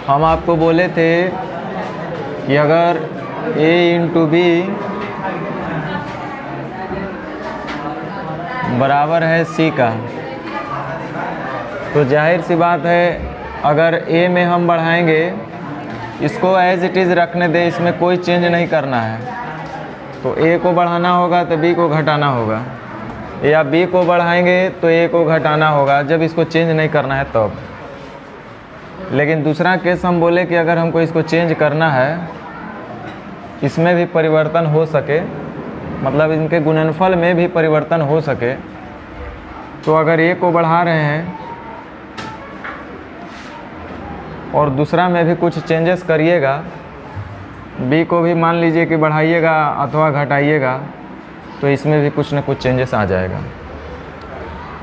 हम आपको बोले थे कि अगर a इंटू बी बराबर है c का, तो जाहिर सी बात है अगर a में हम बढ़ाएंगे, इसको एज इट इज़ रखने दें, इसमें कोई चेंज नहीं करना है, तो a को बढ़ाना होगा तो b को घटाना होगा, या b को बढ़ाएंगे तो a को घटाना होगा, जब इसको चेंज नहीं करना है तब। लेकिन दूसरा केस हम बोले कि अगर हमको इसको चेंज करना है, इसमें भी परिवर्तन हो सके, मतलब इनके गुणनफल में भी परिवर्तन हो सके, तो अगर a को बढ़ा रहे हैं और दूसरा में भी कुछ चेंजेस करिएगा, b को भी मान लीजिए कि बढ़ाइएगा अथवा घटाइएगा, तो इसमें भी कुछ न कुछ चेंजेस आ जाएगा।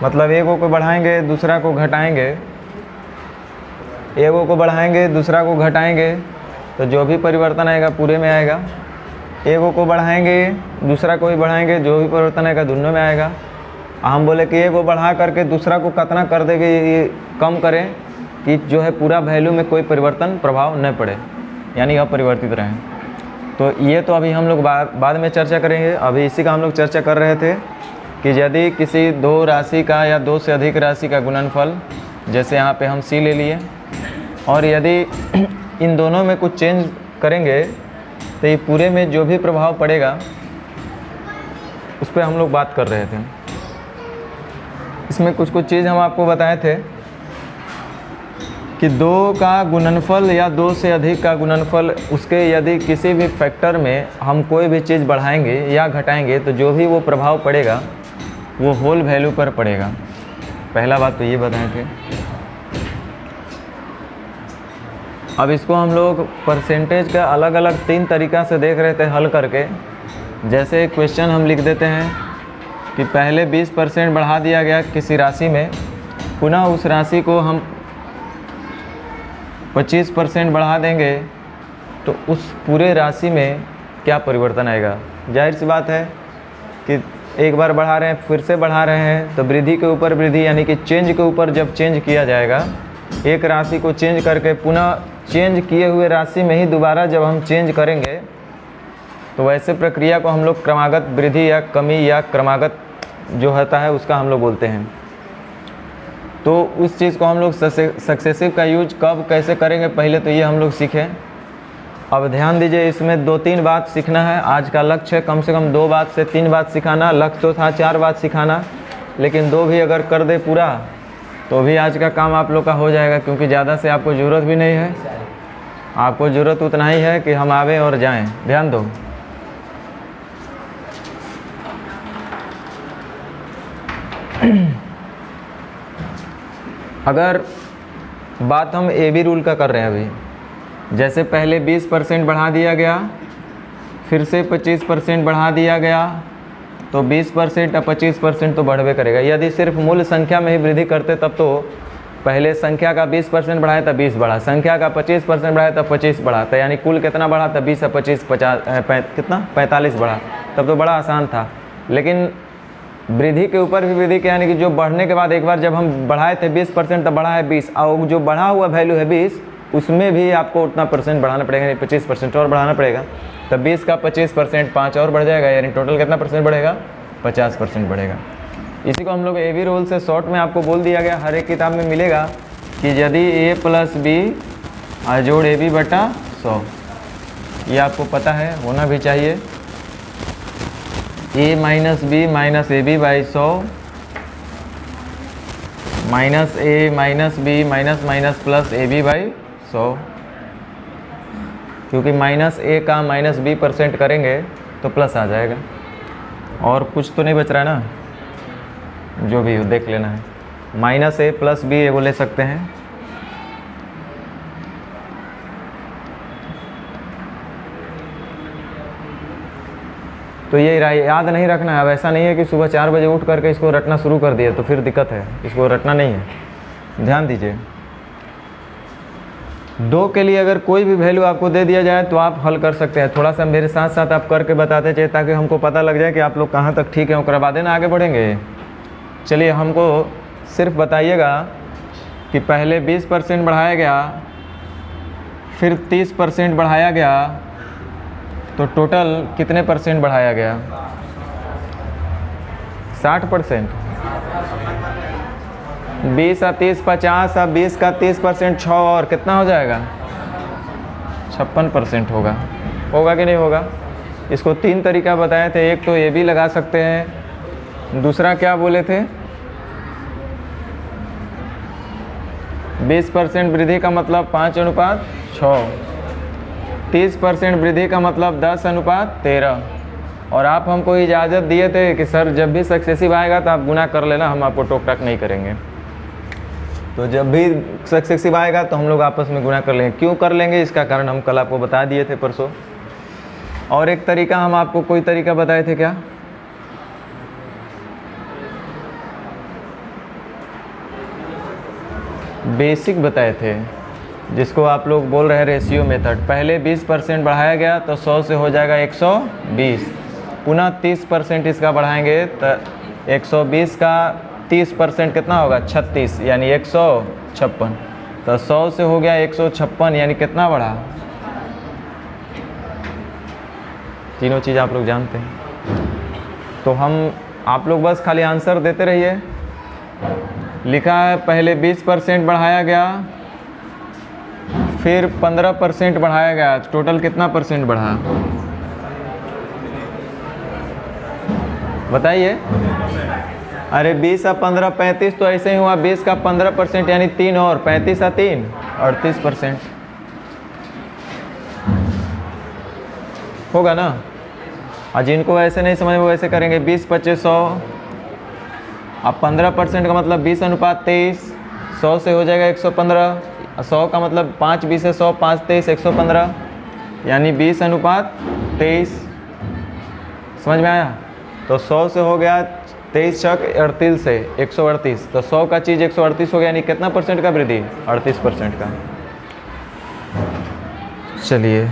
मतलब एक को बढ़ाएंगे दूसरा को घटाएंगे, एक को बढ़ाएंगे दूसरा को घटाएंगे, तो जो भी परिवर्तन आएगा पूरे में आएगा। एक को बढ़ाएंगे दूसरा को भी बढ़ाएंगे, जो भी परिवर्तन आएगा दोनों में आएगा। हम बोले कि एक को बढ़ा करके दूसरा को कितना कर देंगे, ये कम करें कि जो है पूरा वैल्यू में कोई परिवर्तन प्रभाव न पड़े, यानी अपरिवर्तित रहें। तो ये तो अभी हम लोग बाद में चर्चा करेंगे। अभी इसी का हम लोग चर्चा कर रहे थे कि यदि किसी दो राशि का या दो से अधिक राशि का गुणनफल, जैसे यहाँ पे हम c ले लिए, और यदि इन दोनों में कुछ चेंज करेंगे तो ये पूरे में जो भी प्रभाव पड़ेगा उस पर हम लोग बात कर रहे थे। इसमें कुछ चीज़ हम आपको बताए थे कि दो का गुणनफल या दो से अधिक का गुणनफल, उसके यदि किसी भी फैक्टर में हम कोई भी चीज़ बढ़ाएंगे या घटाएंगे तो जो भी वो प्रभाव पड़ेगा वो होल वैल्यू पर पड़ेगा। पहला बात तो ये बताए थे। अब इसको हम लोग परसेंटेज का अलग अलग 3 तरीक़ा से देख रहे थे हल करके। जैसे क्वेश्चन हम लिख देते हैं कि पहले 20% बढ़ा दिया गया किसी राशि में, पुनः उस राशि को हम 25% बढ़ा देंगे, तो उस पूरे राशि में क्या परिवर्तन आएगा। जाहिर सी बात है कि एक बार बढ़ा रहे हैं फिर से बढ़ा रहे हैं, तो वृद्धि के ऊपर वृद्धि, यानी कि चेंज के ऊपर जब चेंज किया जाएगा, एक राशि को चेंज करके पुनः चेंज किए हुए राशि में ही दोबारा जब हम चेंज करेंगे, तो वैसे प्रक्रिया को हम लोग क्रमागत वृद्धि या कमी या क्रमागत जो होता है उसका हम लोग बोलते हैं। तो उस चीज़ को हम लोग सक्सेसिव का यूज कब कैसे करेंगे, पहले तो ये हम लोग सीखें। अब ध्यान दीजिए, इसमें 2-3 बात सीखना है। आज का लक्ष्य है कम से कम 2 बात से 3 बात सिखाना। लक्ष्य तो था 4 बात सिखाना, लेकिन 2 भी अगर कर दे पूरा तो भी आज का काम आप लोग का हो जाएगा, क्योंकि ज़्यादा से आपको ज़रूरत भी नहीं है। आपको ज़रूरत उतना ही है कि हम आवे और जाएं। ध्यान दो। अगर बात हम AB रूल का कर रहे हैं अभी, जैसे पहले 20% बढ़ा दिया गया, फिर से 25% बढ़ा दिया गया, तो 20% या 25% तो बढ़वे करेगा। यदि सिर्फ मूल संख्या में ही वृद्धि करते तब तो पहले संख्या का 20% बढ़ाया था 20 बढ़ा, संख्या का 25% बढ़ाया था 25 बढ़ा, तो यानी कुल कितना बढ़ा था 20 या 25 कितना 45 बढ़ा, तब तो बड़ा आसान था। लेकिन वृद्धि के ऊपर भी वृद्धि के, यानी कि जो बढ़ने के बाद एक बार जब हम बढ़ाए थे 20% तब बढ़ा है 20, और जो बढ़ा हुआ वैल्यू है 20, उसमें भी आपको उतना परसेंट बढ़ाना पड़ेगा, यानी 25% और बढ़ाना पड़ेगा। तब 20 का 25% 5 और बढ़ जाएगा, यानी टोटल कितना परसेंट बढ़ेगा 50% बढ़ेगा। इसी को हम लोग ए बी रूल से शॉर्ट में आपको बोल दिया गया, हर एक किताब में मिलेगा कि यदि ए प्लस बी जोड़ ए बी बटा 100, ये आपको पता है, होना भी चाहिए। A minus B minus A B by 100 minus A minus B minus minus plus A B by 100, क्योंकि माइनस ए का माइनस बी % करेंगे तो प्लस आ जाएगा। और कुछ तो नहीं बच रहा है ना, जो भी हो देख लेना है। माइनस ए प्लस बी एगो ले सकते हैं, तो ये याद नहीं रखना है। अब ऐसा नहीं है कि सुबह 4 बजे उठ करके इसको रटना शुरू कर दिए तो फिर दिक्कत है, इसको रटना नहीं है, ध्यान दीजिए। 2 के लिए अगर कोई भी वैल्यू आपको दे दिया जाए तो आप हल कर सकते हैं। थोड़ा सा मेरे साथ साथ आप करके बताते चाहिए ताकि हमको पता लग जाए कि आप लोग कहाँ तक ठीक है, उसके बाद ना आगे बढ़ेंगे। चलिए हमको सिर्फ बताइएगा कि पहले 20% बढ़ाया गया, फिर 30% बढ़ाया गया, तो टोटल कितने % बढ़ाया गया? 60%। 20 और 30 50 और 20 का 30% 6 और कितना हो जाएगा? 56% होगा। होगा कि नहीं होगा? इसको 3 तरीका बताए थे, एक तो ये भी लगा सकते हैं, दूसरा क्या बोले थे? 20% वृद्धि का मतलब 5:6, 30% वृद्धि का मतलब 10:13। और आप हमको इजाज़त दिए थे कि सर जब भी सक्सेसिव आएगा तो आप गुना कर लेना, हम आपको टोक टाक नहीं करेंगे। तो जब भी सक्सेसिव आएगा तो हम लोग आपस में गुना कर लेंगे। क्यों कर लेंगे इसका कारण हम कल आपको बता दिए थे परसों। और एक तरीका हम आपको कोई तरीका बताए थे क्या? बेसिक बताए थे, जिसको आप लोग बोल रहे हैं रेशियो मेथड। पहले 20% बढ़ाया गया तो 100 से हो जाएगा 120, पुनः 30% इसका बढ़ाएंगे तो 120 का 30% कितना होगा? 36, यानी 156। तो 100 से हो गया 156, यानी कितना बढ़ा? तीनों चीज़ आप लोग जानते हैं। तो हम आप लोग बस खाली आंसर देते रहिए। लिखा है पहले 20% बढ़ाया गया, फिर 15% बढ़ाया गया, टोटल कितना % बढ़ा? बताइए। अरे 20 और 15 35, तो ऐसे ही हुआ। 20 का 15% यानी 3 और 35 और 3 38% होगा ना। और जिनको ऐसे नहीं समझ वो ऐसे करेंगे 20 25 100। अब 15% का मतलब 20:23, 100 से हो जाएगा 115। 100 का मतलब 5 20 है 100, 5 23 115, यानी 20:23। समझ में आया? तो 100 से हो गया 23 छक 38 से 138, तो 100 का चीज़ 138 हो गया, यानी कितना % का वृद्धि? 38% का। चलिए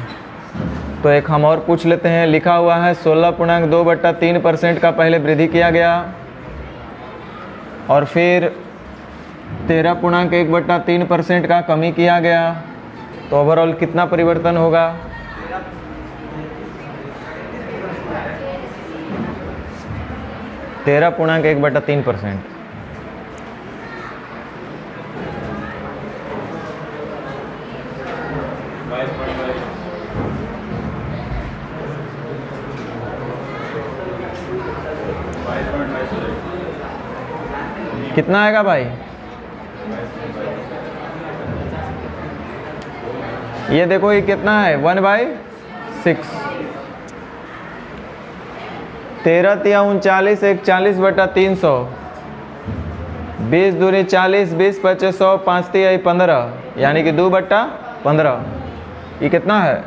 तो एक हम और पूछ लेते हैं। लिखा हुआ है 16.2/3% का पहले वृद्धि किया गया, और फिर 13.1/3% का कमी किया गया, तो ओवरऑल कितना परिवर्तन होगा? 13.1/3%। कितना आएगा भाई? ये देखो ये कितना है? 1/6। 13 तिया 39, 41/300, 20 दूनी 40, 20 25 100, 5 तिया 15, यानी कि 2/15। ये कितना है?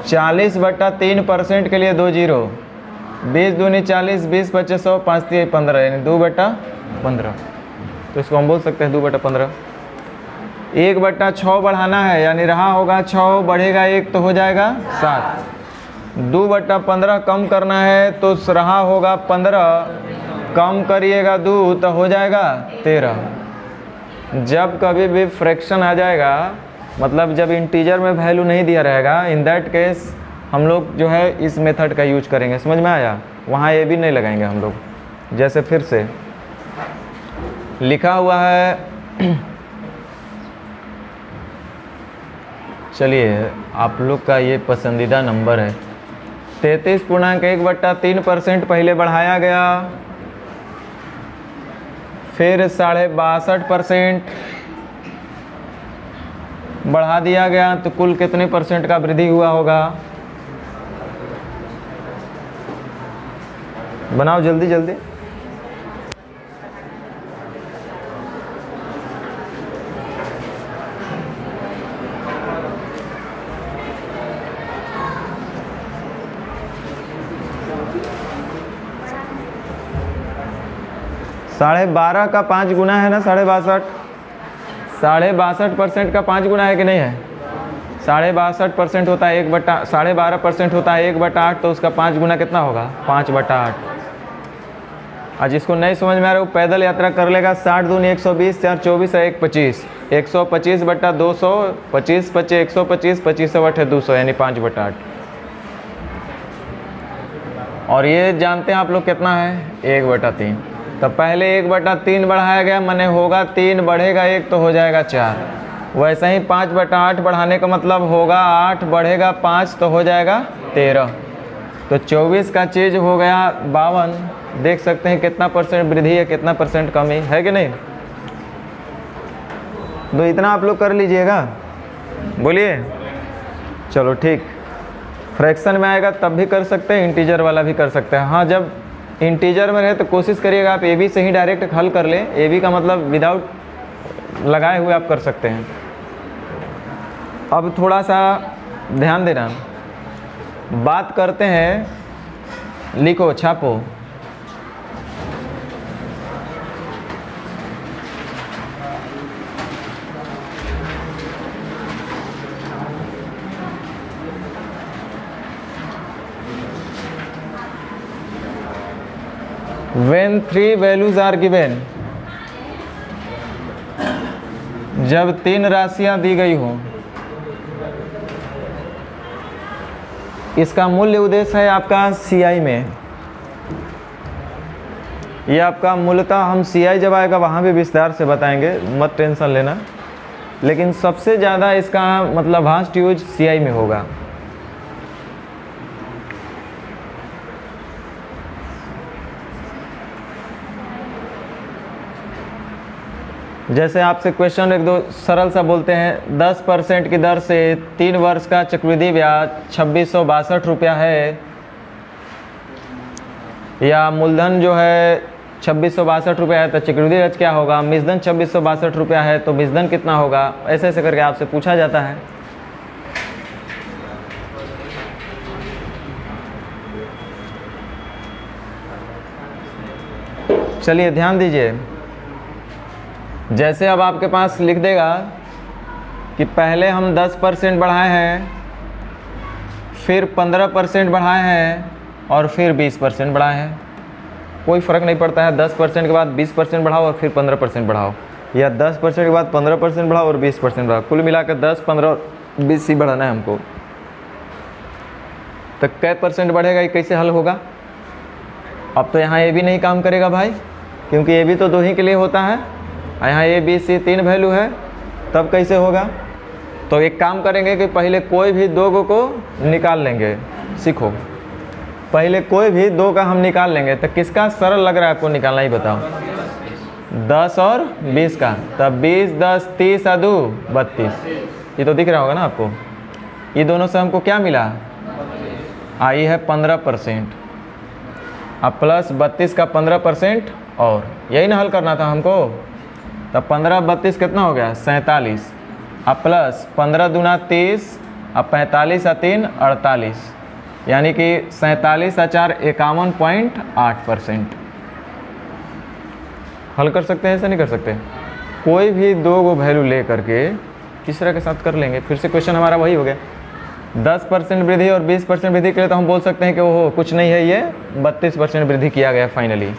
40/3% के लिए 2 0। 20 दूनी 40, 20 25 100, 5 तिया 15, यानी 2/15। तो इसको हम बोल सकते हैं 2/15। 1/6 बढ़ाना है, यानी रहा होगा 6, बढ़ेगा 1 तो हो जाएगा 7। 2/15 कम करना है तो रहा होगा 15, कम करिएगा 2 तो हो जाएगा 13। जब कभी भी फ्रैक्शन आ जाएगा, मतलब जब इंटीजर में वैल्यू नहीं दिया रहेगा, इन दैट केस हम लोग जो है इस मेथड का यूज करेंगे। समझ में आया? वहाँ ए बी नहीं लगाएंगे हम लोग। जैसे फिर से लिखा हुआ है, चलिए आप लोग का ये पसंदीदा नंबर है 33.1/3% पहले बढ़ाया गया, फिर 62.5% बढ़ा दिया गया, तो कुल कितने परसेंट का वृद्धि हुआ होगा? बनाओ जल्दी जल्दी। साढ़े 12 का 5 गुना है ना, 62.5। 62.5% का 5 गुना है कि नहीं है? 62.5% होता है 12.5% होता है 1/8, तो उसका 5 गुना कितना होगा? 5/8। आज जिसको नहीं समझ में आ रहा है वो पैदल यात्रा कर लेगा। 60 दूनी 120, 4 24 है 1 25, 125/200, 25 25 125, 25/200 यानी 5/8। और ये जानते हैं आप लोग कितना है? 1/3। तो पहले 1/3 बढ़ाया गया, माने होगा 3 बढ़ेगा 1 तो हो जाएगा 4। वैसे ही 5/8 बढ़ाने का मतलब होगा 8 बढ़ेगा 5 तो हो जाएगा 13। तो 24 का चीज़ हो गया 52। देख सकते हैं कितना परसेंट वृद्धि है, कितना परसेंट कमी है कि नहीं? तो इतना आप लोग कर लीजिएगा, बोलिए। चलो ठीक। फ्रैक्शन में आएगा तब भी कर सकते हैं, इंटीजर वाला भी कर सकते हैं। हाँ, जब इंटीजर में रहे तो कोशिश करिएगा आप ए बी से ही डायरेक्ट हल कर लें। ए बी का मतलब विदाउट लगाए हुए आप कर सकते हैं। अब थोड़ा सा ध्यान देना, बात करते हैं, लिखो छापो। When 3 values are given, जब 3 राशियां दी गई हो, इसका मूल्य उद्देश्य है आपका CI में। ये आपका मूलतः हम CI जब आएगा वहाँ भी विस्तार से बताएंगे, मत टेंशन लेना। लेकिन सबसे ज़्यादा इसका मतलब वास्ट यूज CI में होगा। जैसे आपसे क्वेश्चन एक दो सरल सा बोलते हैं, 10% की दर से 3 वर्ष का चक्रवृद्धि ब्याज 2662 रुपया है, या मूलधन जो है 2662 रुपया है, तो चक्रवृद्धि ब्याज क्या होगा? मिश्रधन 2662 रुपया है तो मिश्रधन कितना होगा? ऐसे ऐसे करके आपसे पूछा जाता है। चलिए ध्यान दीजिए। जैसे अब आपके पास लिख देगा कि पहले हम 10% बढ़ाए हैं, फिर 15% बढ़ाए हैं और फिर 20% बढ़ाए हैं। कोई फ़र्क नहीं पड़ता है, 10% के बाद 20% बढ़ाओ और फिर 15% बढ़ाओ, या 10% के बाद 15% बढ़ाओ और 20% बढ़ाओ। कुल मिलाकर 10, 15 और 20 ही बढ़ाना है हमको। तो कै परसेंट बढ़ेगा, ये कैसे हल होगा? अब तो यहाँ ए भी नहीं काम करेगा भाई, क्योंकि ए भी तो 2 ही के लिए होता है। यहाँ ए बी सी 3 वैल्यू है, तब कैसे होगा? तो एक काम करेंगे कि पहले कोई भी 2 को निकाल लेंगे। सीखो, पहले कोई भी 2 का हम निकाल लेंगे। तो किसका सरल लग रहा है आपको निकालना, ही बताओ। 10 और 20 का, तब 20 10 30 और 2 32। ये तो दिख रहा होगा ना आपको। ये दोनों से हमको क्या मिला? आई है 15%, अब प्लस 32 का 15% और यही ना हल करना था हमको। तब 15 32 कितना हो गया? 47। अब प्लस 15 दूना 30, अब 45 और 3 48, यानी कि 47 और 4 51.8%। हल कर सकते हैं, ऐसा नहीं कर सकते? कोई भी 2 वैल्यू ले करके तीसरा के साथ कर लेंगे। फिर से क्वेश्चन हमारा वही हो गया। 10% वृद्धि और 20% वृद्धि के लिए तो हम बोल सकते हैं कि वो कुछ नहीं है, ये 32% वृद्धि किया गया फाइनली।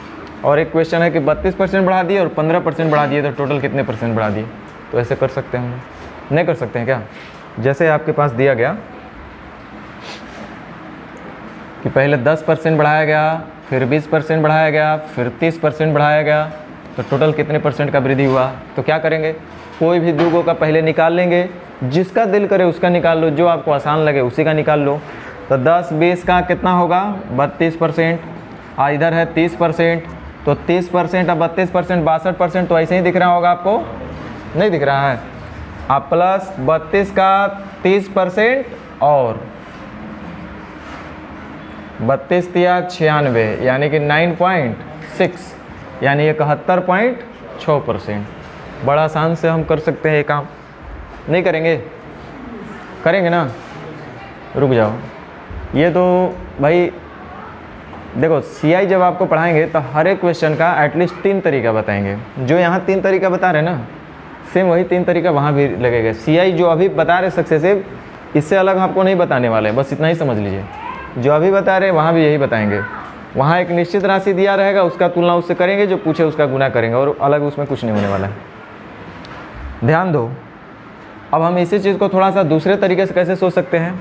और एक क्वेश्चन है कि 32% बढ़ा दिए और 15% बढ़ा दिए, तो टोटल कितने परसेंट बढ़ा दिए? तो ऐसे कर सकते हैं हम, नहीं कर सकते हैं क्या? जैसे आपके पास दिया गया कि पहले 10% बढ़ाया गया, फिर 20% बढ़ाया गया, फिर 30% बढ़ाया गया, तो टोटल कितने परसेंट का वृद्धि हुआ। तो क्या करेंगे, कोई भी दो का पहले निकाल लेंगे, जिसका दिल करे उसका निकाल लो, जो आपको आसान लगे उसी का निकाल लो। तो 10-20 का कितना होगा 32%, इधर है 30%, तो 30% अब 32% 62%, तो ऐसे ही दिख रहा होगा आपको, नहीं दिख रहा है। आप प्लस 32 का 30% और 32 तिया 96 यानी कि 9.6 यानी 71.6%। बड़ा आसान से हम कर सकते हैं ये काम, नहीं करेंगे, करेंगे ना, रुक जाओ। ये तो भाई देखो CI जब आपको पढ़ाएंगे तो हर एक क्वेश्चन का एटलीस्ट 3 तरीका बताएंगे। जो यहाँ 3 तरीका बता रहे हैं ना, सेम वही 3 तरीका वहाँ भी लगेगा। CI जो अभी बता रहे सक्सेसिव, इससे अलग आपको नहीं बताने वाले, बस इतना ही समझ लीजिए। जो अभी बता रहे हैं वहाँ भी यही बताएंगे। वहाँ एक निश्चित राशि दिया रहेगा, उसका तुलना उससे करेंगे, जो पूछे उसका गुना करेंगे, और अलग उसमें कुछ नहीं होने वाला है। ध्यान दो। अब हम इसी चीज़ को थोड़ा सा दूसरे तरीके से कैसे सोच सकते हैं।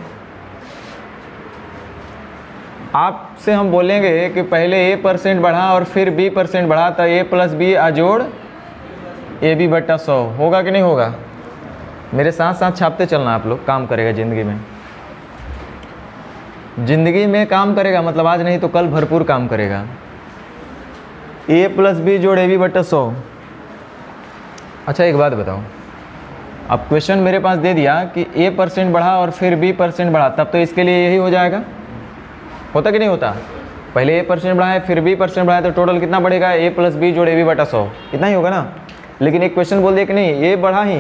आपसे हम बोलेंगे कि पहले A% बढ़ा और फिर B% बढ़ा, तो A + B अजोड़ AB बट्टा 100 होगा कि नहीं होगा। मेरे साथ साथ छापते चलना, आप लोग काम करेगा ज़िंदगी में। ज़िंदगी में काम करेगा मतलब आज नहीं तो कल भरपूर काम करेगा। A + B जोड़ AB बट्टा 100। अच्छा एक बात बताओ, अब क्वेश्चन मेरे पास दे दिया कि A% बढ़ा और फिर B% बढ़ा, तब तो इसके लिए यही हो जाएगा, होता कि नहीं होता। पहले A% बढ़ाए फिर B% बढ़ाए, तो टोटल कितना बढ़ेगा, A + B जोड़ AB बटा 100, इतना ही होगा ना। लेकिन एक क्वेश्चन बोल दिया कि नहीं, A बढ़ा ही,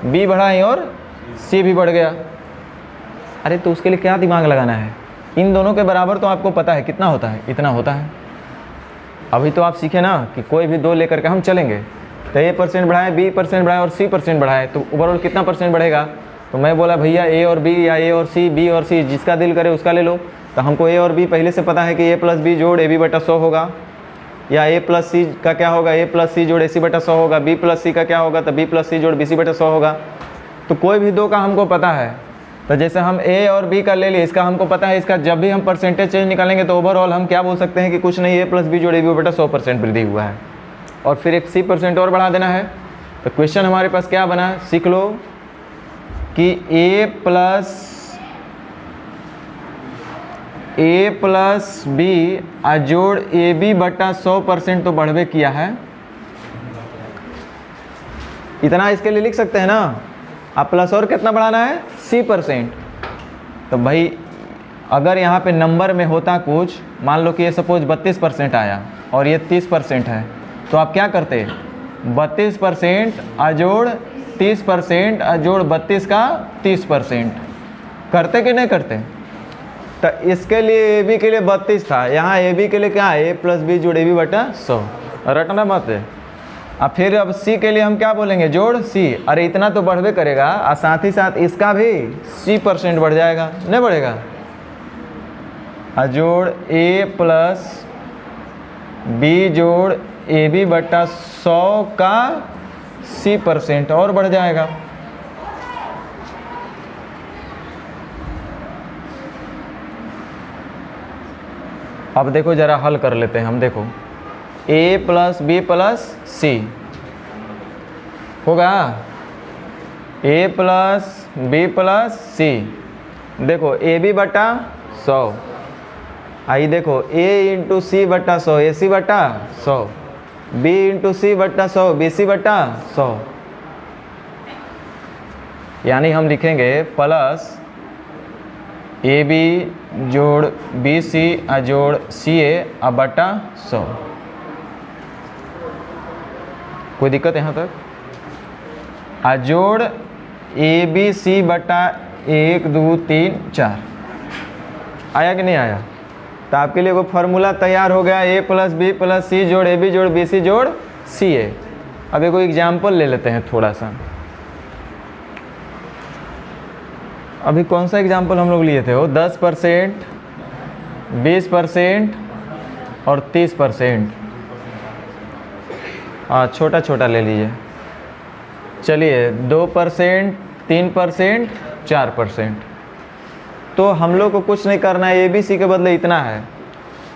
B बढ़ा ही और C भी बढ़ गया। अरे तो उसके लिए क्या दिमाग लगाना है, इन दोनों के बराबर तो आपको पता है कितना होता है, इतना होता है। अभी तो आप सीखे ना कि कोई भी 2 लेकर के हम चलेंगे, तो A% बढ़ाए, B% बढ़ाए और C% बढ़ाए, तो ओवरऑल कितना परसेंट बढ़ेगा। तो मैं बोला भैया A और B या A और C, B और C, जिसका दिल करे उसका ले लो। तो हमको A और B पहले से पता है कि A + B जोड़ AB बटा 100 होगा, या A + C का क्या होगा, A + C जोड़ AC बटा 100 होगा। B + C का क्या होगा, तो B + C जोड़ BC बटा 100 होगा। तो कोई भी 2 का हमको पता है, तो जैसे हम A और B का ले लिए, इसका हमको पता है, इसका जब भी हम परसेंटेज चेंज निकालेंगे तो ओवरऑल हम क्या बोल सकते हैं कि कुछ नहीं, A + B जोड़ AB बटा 100% वृद्धि हुआ है। और फिर एक C% और बढ़ा देना है। तो क्वेश्चन हमारे पास क्या बना, सीख लो कि A + B अजोड़ AB बटा 100% तो बढ़वे किया है। इतना इसके लिए लिख सकते हैं ना। अब प्लस और कितना बढ़ाना है, C%। तो भाई अगर यहाँ पे नंबर में होता कुछ, मान लो कि ये सपोज 32% आया और ये 30% है, तो आप क्या करते, 32% अजोड़ 30% अजोड़ 32 का 30% करते कि नहीं करते। तो इसके लिए AB के लिए 32 था, यहाँ AB के लिए क्या है, A + B जोड़ AB बटा 100, रटना मत है। अब फिर अब C के लिए हम क्या बोलेंगे, जोड़ C। अरे इतना तो बढ़वे करेगा, और साथ ही साथ इसका भी C% बढ़ जाएगा, नहीं बढ़ेगा। अजोड़ A + B जोड़ AB बटा 100 का C% और बढ़ जाएगा। अब देखो जरा हल कर लेते हैं हम। देखो A + B + C होगा, A + B + C। देखो AB बटा 100, आई देखो A × C बटा 100 AC बटा 100, B × C बटा 100 BC बटा 100। यानी हम लिखेंगे प्लस AB जोड़ BC अजोड़ CA अब बटा 100। कोई दिक्कत यहाँ तक। अजोड़ ABC बटा 1 2 3 4 आया कि नहीं आया। तो आपके लिए वो फार्मूला तैयार हो गया, A + B + C जोड़ AB जोड़ BC जोड़ CA। अब एक एग्जाम्पल ले लेते हैं थोड़ा सा। अभी कौन सा एग्जाम्पल हम लोग लिए थे, वो 10%, 20% और 30%। छोटा छोटा ले लीजिए। चलिए 2%, 3%, 4%। तो हम लोग को कुछ नहीं करना है, ABC के बदले इतना है।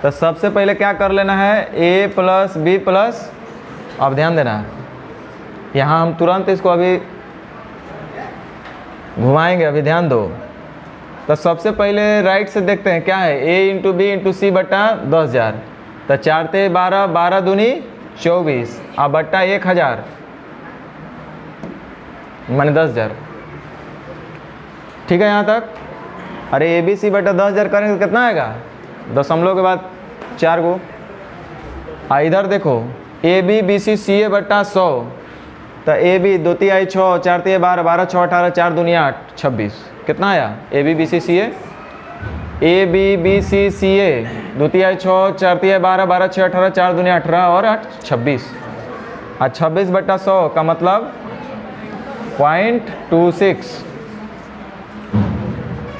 तो सबसे पहले क्या कर लेना है, A प्लस B प्लस, अब ध्यान देना यहाँ हम तुरंत इसको अभी घुमाएंगे, अभी ध्यान दो। तो सबसे पहले राइट से देखते हैं क्या है, A इंटू बी इंटू सी बट्टा 10,000। तो 4 ते 12, 12 दूनी 24, अब बट्टा 1000 माने 10,000। ठीक है यहाँ तक। अरे ABC बट्टा 10,000 करेंगे तो कितना आएगा, दशमलव के बाद 4 गो। इधर देखो AB BC CA बट्टा 100। तो AB 2 तिहाई 6, 4 तिहाई 12, 12 6 18, 4 दूनी 8, 26। कितना आया AB BC CA, AB BC CA 2 तिहाई 6, 4 तिहाई 12, 12 6 18, 4 दूनी 18 और 8 26। 26 बट्टा 100 का मतलब 0.26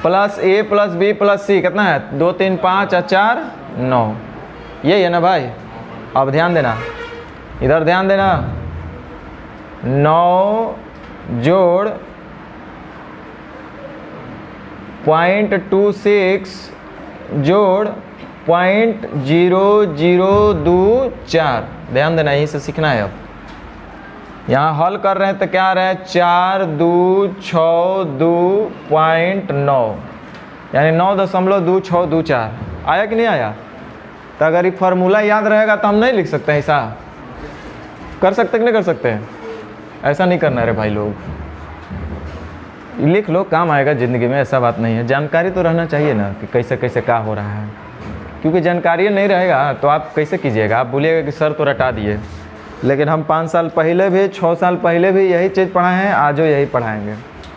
plus A plus B plus C कितना है, 2 3 5 और 4 9। यही है ना भाई। अब ध्यान देना, इधर ध्यान देना, 9 जोड़ 0.26 जोड़ 0.0024। ध्यान देना, यहीं से सीखना है। अब यहाँ हल कर रहे हैं तो क्या आ रहा है, 4262.9 यानी 9.2624 आया कि नहीं आया। तो अगर ये फार्मूला याद रहेगा तो हम नहीं लिख सकते हैं, ऐसा कर सकते कि नहीं कर सकते हैं। ऐसा नहीं करना है रे भाई, लोग लिख लो, काम आएगा ज़िंदगी में, ऐसा बात नहीं है। जानकारी तो रहना चाहिए ना कि कैसे कैसे क्या हो रहा है, क्योंकि जानकारी नहीं रहेगा तो आप कैसे कीजिएगा। आप बोलिएगा कि सर तो रटा दिए, लेकिन हम 5 साल पहले भी 6 साल पहले भी यही चीज़ पढ़ाए हैं, आजो यही पढ़ाएंगे,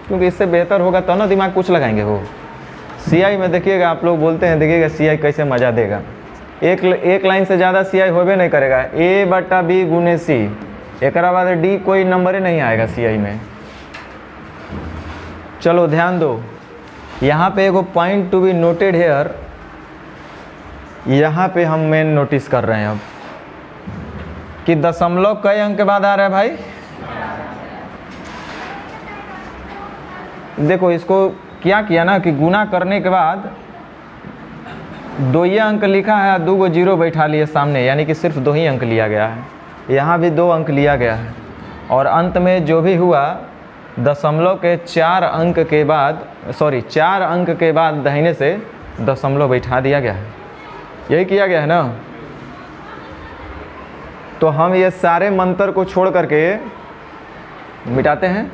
क्योंकि इससे बेहतर होगा तो ना दिमाग कुछ लगाएंगे। वो CI में देखिएगा, आप लोग बोलते हैं देखिएगा CI कैसे मज़ा देगा। एक लाइन से ज़्यादा CI होबे नहीं करेगा। A बट्टा B गुने C, एक बाद D कोई नंबर ही नहीं आएगा CI में। चलो ध्यान दो, यहाँ पे एगो point to be noted here, यहाँ पे हम मेन नोटिस कर रहे हैं अब कि दशमलव कई अंक के बाद आ रहा है भाई। देखो इसको क्या किया ना कि गुना करने के बाद 2 ही अंक लिखा है, 2 गो जीरो बैठा लिए सामने, यानी कि सिर्फ 2 ही अंक लिया गया है। यहाँ भी 2 अंक लिया गया है, और अंत में जो भी हुआ दशमलव के 4 अंक के बाद, 4 अंक के बाद दाहिने से दशमलव बैठा दिया गया है। यही किया गया है ना। तो हम ये सारे मंत्र को छोड़ करके मिटाते हैं,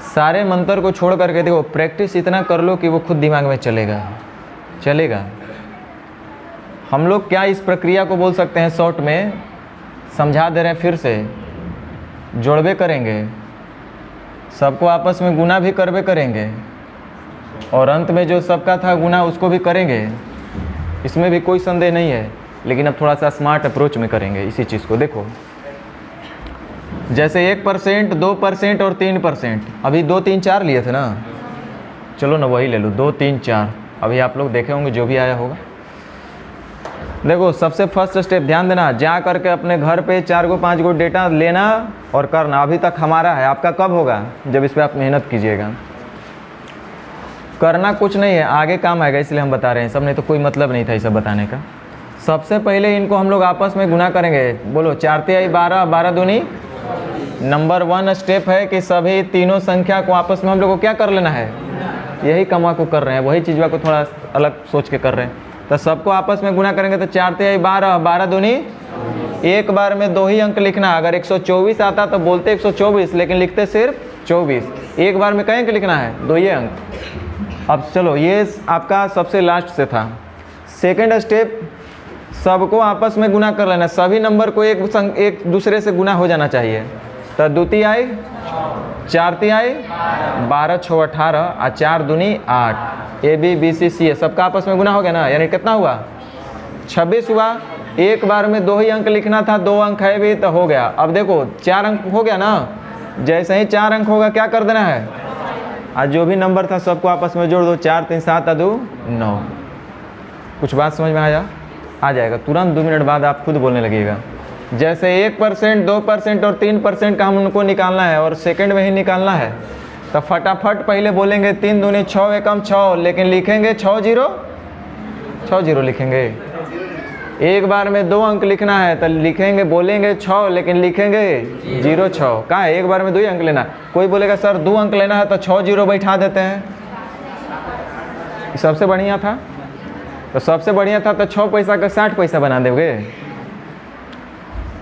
सारे मंत्र को छोड़ करके देखो, प्रैक्टिस इतना कर लो कि वो खुद दिमाग में चलेगा। हम लोग क्या इस प्रक्रिया को बोल सकते हैं, शॉर्ट में समझा दे रहे हैं, फिर से जोड़बे करेंगे, सबको आपस में गुना भी करबे करेंगे, और अंत में जो सबका था गुना उसको भी करेंगे। इसमें भी कोई संदेह नहीं है, लेकिन अब थोड़ा सा स्मार्ट अप्रोच में करेंगे इसी चीज़ को। देखो जैसे 1%, 2% और 3%, अभी 2 3 4 लिए थे ना, चलो ना वही ले लो, 2 3 4 अभी आप लोग देखे होंगे जो भी आया होगा। देखो सबसे फर्स्ट स्टेप ध्यान देना, जा करके अपने घर पे 4 गो 5 गो डेटा लेना और करना। अभी तक हमारा है, आपका कब होगा, जब इस पर आप मेहनत कीजिएगा। करना कुछ नहीं है, आगे काम आएगा, इसलिए हम बता रहे हैं सब, नहीं तो कोई मतलब नहीं था ये सब बताने का। सबसे पहले इनको हम लोग आपस में गुना करेंगे। बोलो 4 तिहाई 12, 12 दूनी। नंबर 1 स्टेप है कि सभी तीनों संख्या को आपस में हम लोग को क्या कर लेना है, यही कमा को कर रहे हैं, वही चीज़ को थोड़ा अलग सोच के कर रहे हैं। तो सबको आपस में गुना करेंगे तो 4 तिहाई 12, 12 दूनी, एक बार में 2 ही अंक लिखना। अगर 124 आता तो बोलते 124, लेकिन लिखते सिर्फ 24। एक बार में कई अंक लिखना है, 2 ही अंक। अब चलो ये आपका सबसे लास्ट से था। सेकेंड स्टेप, सबको आपस में गुना कर लेना, सभी नंबर को एक दूसरे से गुना हो जाना चाहिए। तो 2 तिहाई 4 तिहाई 12 6 18 और 4 दूनी 8, AB BC CA सबका आपस में गुना हो गया ना, यानी कितना हुआ 26 हुआ। एक बार में 2 ही अंक लिखना था, 2 अंक है भी तो हो गया। अब देखो 4 अंक हो गया ना, जैसे ही 4 अंक होगा क्या कर देना है, आज जो भी नंबर था सबको आपस में जोड़ दो, 4 3 7 2 9। कुछ बात समझ में आया, आ जाएगा तुरंत 2 मिनट बाद आप खुद बोलने लगिएगा। जैसे 1%, 2% और 3% का हम उनको निकालना है और सेकंड में ही निकालना है, तो फटाफट पहले बोलेंगे 3 दूनी 6 एकम 6, लेकिन लिखेंगे 6 0 लिखेंगे। एक बार में 2 अंक लिखना है तो लिखेंगे, बोलेंगे 6, लेकिन लिखेंगे 0 6। कहाँ है, एक बार में 2 ही अंक लेना। कोई बोलेगा सर 2 अंक लेना है तो 6 0 बैठा देते हैं, सबसे बढ़िया था। तो सबसे बढ़िया था तो 6 पैसा का 60 पैसा बना दोगे।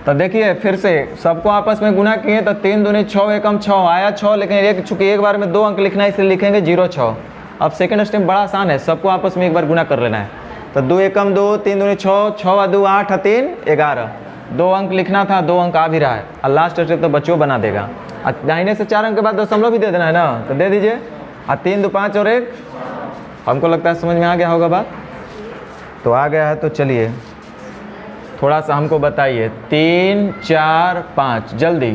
तो देखिए फिर से सबको आपस में गुना किए तो 3 दूनी 6 एकम 6 आया 6, लेकिन चूंकि एक बार में 2 अंक लिखना है इसलिए लिखेंगे 0 6। अब सेकंड स्टेप बड़ा आसान है, सबको आपस में एक बार गुना कर लेना है। तो 2 एकम 2, 3 दूनी 6, 6 व 2 8 3 11। 2 अंक लिखना था, 2 अंक आ भी रहा है। और लास्ट स्टेप तो बच्चों बना देगा। दाहिने से 4 अंक के बाद दशमलव भी दे देना है ना, तो दे दीजिए। 3 2 5 और 1, हमको लगता है समझ में आ गया होगा बात। तो आ गया है तो चलिए थोड़ा सा हमको बताइए। 3 4 5 जल्दी।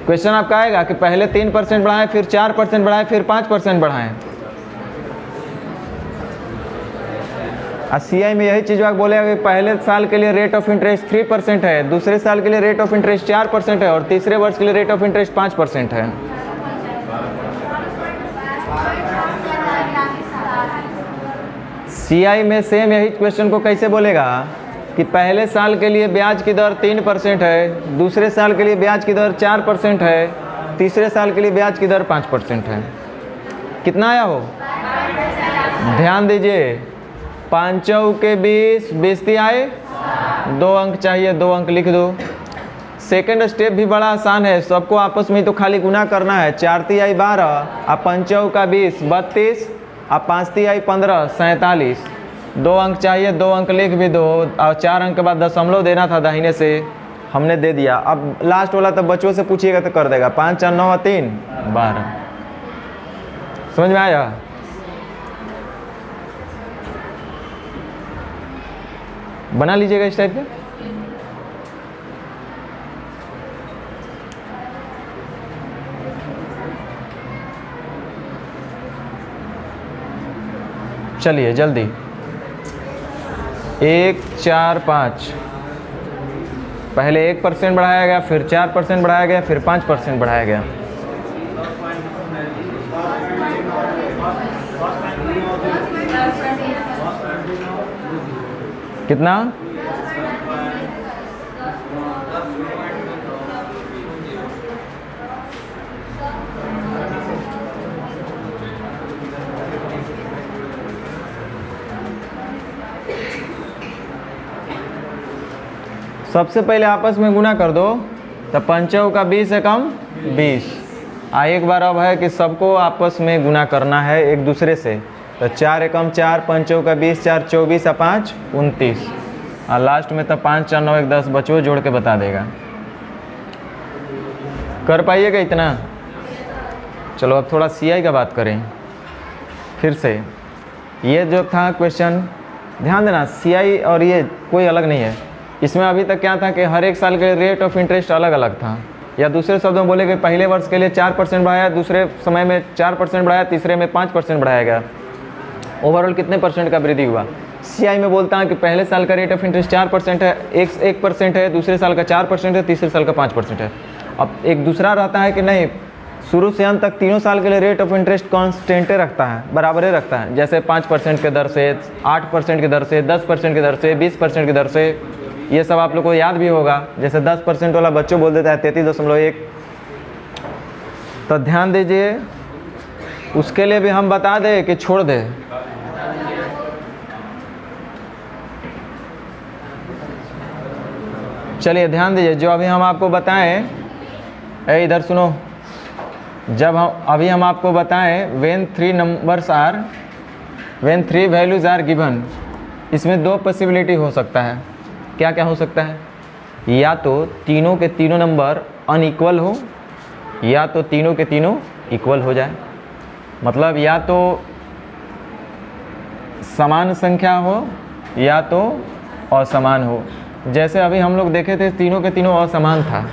क्वेश्चन आपका आएगा कि पहले 3% बढ़ाएं, फिर 4% बढ़ाएं, फिर 5% बढ़ाएं। CI में यही चीज़ आप बोलेगा कि पहले साल के लिए रेट ऑफ इंटरेस्ट 3% है, दूसरे साल के लिए रेट ऑफ इंटरेस्ट 4% है, और तीसरे वर्ष के लिए रेट ऑफ इंटरेस्ट 5% है। CI में सेम यही क्वेश्चन को कैसे बोलेगा कि पहले साल के लिए ब्याज की दर 3% है, दूसरे साल के लिए ब्याज की दर 4% है, तीसरे साल के लिए ब्याज की दर 5% है। कितना आया हो, ध्यान दीजिए। 5 के 20, 20 आए, 2 अंक चाहिए, 2 अंक लिख दो। सेकंड स्टेप भी बड़ा आसान है, सबको आपस में तो खाली गुना करना है। 4 तिहाई 12, अब 5 का 20 32, अब 5 तिहाई 15 47। 2 अंक चाहिए, 2 अंक लिख भी दो। और 4 अंक के बाद दशमलव देना था दाहिने से, हमने दे दिया। अब लास्ट वाला तो बच्चों से पूछिएगा तो कर देगा। 5 4 9 3 12। समझ में आया। बना लीजिएगा इस टाइप के। चलिए जल्दी। 1 4 5, पहले 1% बढ़ाया गया, फिर 4% बढ़ाया गया, फिर 5% बढ़ाया गया। कितना, सबसे पहले आपस में गुना कर दो। तो 5 का 20 एकम 20। एक बार अब है कि सबको आपस में गुना करना है एक दूसरे से। तो 4 एकम 4, 5 का 20, 4 24 और 5 29। और लास्ट में तो 5 4 9 1 10 बच्चों जोड़ के बता देगा। कर पाइएगा इतना। चलो अब थोड़ा CI का बात करें फिर से। ये जो था क्वेश्चन, ध्यान देना, CI और ये कोई अलग नहीं है। इसमें अभी तक क्या था कि हर एक साल के रेट ऑफ इंटरेस्ट अलग अलग था, या दूसरे शब्दों में बोले कि पहले वर्ष के लिए 4% बढ़ाया, दूसरे समय में 4% बढ़ाया, तीसरे में 5% बढ़ाया गया। ओवरऑल कितने परसेंट का वृद्धि हुआ। CI में बोलता है कि पहले साल का रेट ऑफ इंटरेस्ट 4% है, 1% है, दूसरे साल का 4% है, तीसरे साल का 5% है। अब एक दूसरा रहता है कि नहीं, शुरू से अंत तक तीनों साल के लिए रेट ऑफ इंटरेस्ट कॉन्स्टेंटे रखता है, बराबर रखता है। जैसे 5% के दर से, 8% की दर से, 10% की दर से, 20% की दर से। ये सब आप लोग को याद भी होगा। जैसे 10% वाला बच्चों बोल देता है 33.1। तो ध्यान दीजिए, उसके लिए भी हम बता दें कि छोड़ दे। चलिए ध्यान दीजिए, जो अभी हम आपको बताएं, इधर सुनो। जब हम आपको बताएं when 3 numbers are, when 3 values are given, इसमें 2 पॉसिबिलिटी हो सकता है। क्या क्या हो सकता है, या तो तीनों के तीनों नंबर अनइक्वल हो, या तो तीनों के तीनों इक्वल हो जाए। मतलब या तो समान संख्या हो या तो असमान हो। जैसे अभी हम लोग देखे थे, तीनों के तीनों असमान था।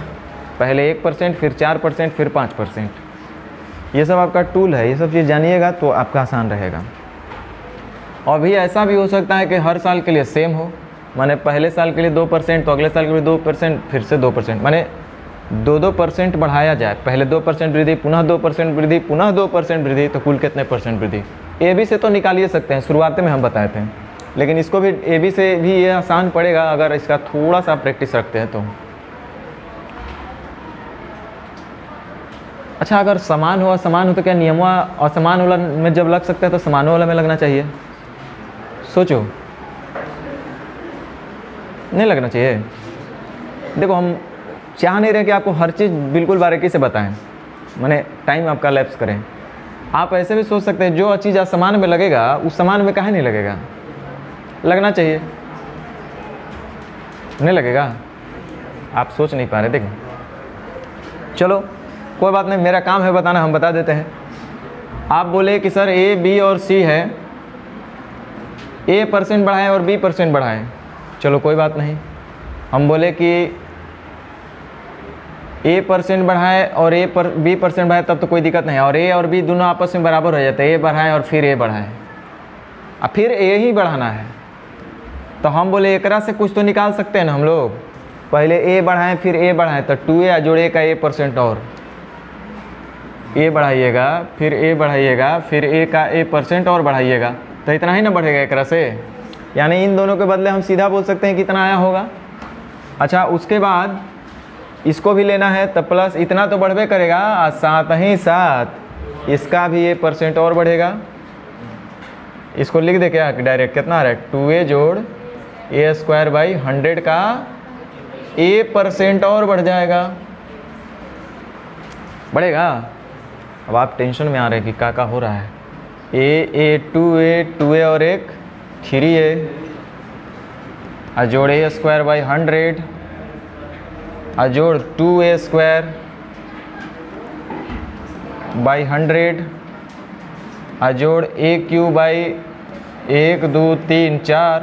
पहले 1%, फिर 4%, फिर 5%। ये सब आपका टूल है, ये सब चीज़ जानिएगा तो आपका आसान रहेगा। और भी ऐसा भी हो सकता है कि हर साल के लिए सेम हो, माने पहले साल के लिए 2%, तो अगले साल के लिए 2%, फिर से 2%। माने 2% बढ़ाया जाए, पहले 2% वृद्धि, पुनः 2% वृद्धि, पुनः 2% वृद्धि, तो कुल कितने परसेंट वृद्धि? ए बी से तो निकाल ही सकते हैं, शुरुआत में हम बताए थे, लेकिन इसको भी ए बी से भी ये आसान पड़ेगा अगर इसका थोड़ा सा प्रैक्टिस रखते हैं तो। अच्छा, अगर समान हो असमान हो तो क्या नियमों असमान वाला में जब लग सकता है तो समानों वाला में लगना चाहिए? सोचो, नहीं लगना चाहिए? देखो, हम चाह नहीं रहे कि आपको हर चीज़ बिल्कुल बारीकी से बताएं, माने टाइम आपका लैप्स करें। आप ऐसे भी सोच सकते हैं जो चीज़ असमान में लगेगा उस समान में काहे नहीं लगेगा? लगना चाहिए, नहीं लगेगा? आप सोच नहीं पा रहे। देखो, चलो कोई बात नहीं, मेरा काम है बताना, हम बता देते हैं। आप बोले कि सर ए बी और सी है, ए % बढ़ाएं और बी % बढ़ाएं, चलो कोई बात नहीं। हम बोले कि ए % बढ़ाए और बी % बढ़ाए तब तो कोई दिक्कत नहीं है, और ए और बी दोनों आपस में बराबर हो जाते हैं, ए बढ़ाएं और फिर ए बढ़ाएं, अब फिर ए ही बढ़ाना है, तो हम बोले एकरा से कुछ तो निकाल सकते हैं ना हम लोग। पहले ए बढ़ाएं फिर ए बढ़ाएं, तो 2a जोड़े का ए % और ए बढ़ाइएगा, फिर ए बढ़ाइएगा, फिर ए का ए % और बढ़ाइएगा, तो इतना ही ना बढ़ेगा एकरा से। यानी इन दोनों के बदले हम सीधा बोल सकते हैं कितना आया होगा। अच्छा, उसके बाद इसको भी लेना है, तब प्लस इतना तो बढ़बे करेगा, और साथ ही साथ इसका भी ए % और बढ़ेगा। इसको लिख दे क्या डायरेक्ट, कितना आ रहा है? 2a जोड़ a²/100 का ए % और बढ़ जाएगा, बढ़ेगा। अब आप टेंशन में आ रहे हैं कि क्या हो रहा है। ए 2a और एक 3a, जोड़ a²/100 जोड़ 2a²/100 जोड़ a³ 1 2 3 4,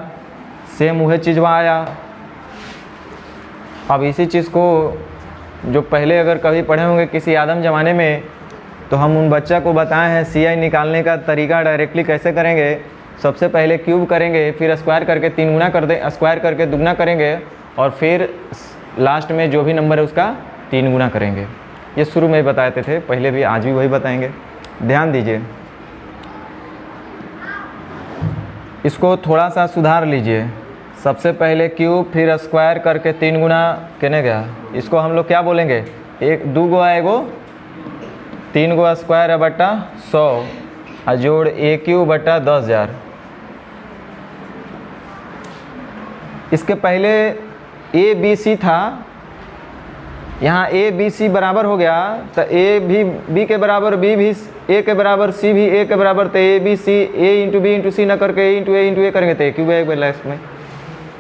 सेम वही चीज़ वहाँ आया। अब इसी चीज़ को जो पहले अगर कभी पढ़े होंगे किसी आदम ज़माने में, तो हम उन बच्चा को बताए हैं CI निकालने का तरीका डायरेक्टली कैसे करेंगे। सबसे पहले क्यूब करेंगे, फिर स्क्वायर करके 3 गुना कर दे, स्क्वायर करके दुगना करेंगे, और फिर लास्ट में जो भी नंबर है उसका 3 गुना करेंगे। ये शुरू में बताते थे पहले भी, आज भी वही बताएंगे, ध्यान दीजिए। इसको थोड़ा सा सुधार लीजिए। सबसे पहले क्यूब फिर स्क्वायर करके 3 गुना कहने गया, इसको हम लोग क्या बोलेंगे? 2 गो आएगो 3 गो स्क्वायर बटा 100 जोड़ a³/10,000। इसके पहले ए बी सी था, यहाँ ए बी सी बराबर हो गया, तो ए भी बी के बराबर, बी भी ए के बराबर, सी भी ए के बराबर, तो A B C A into B into C न करके ए इंटू ए करेंगे तो a³ लास्ट में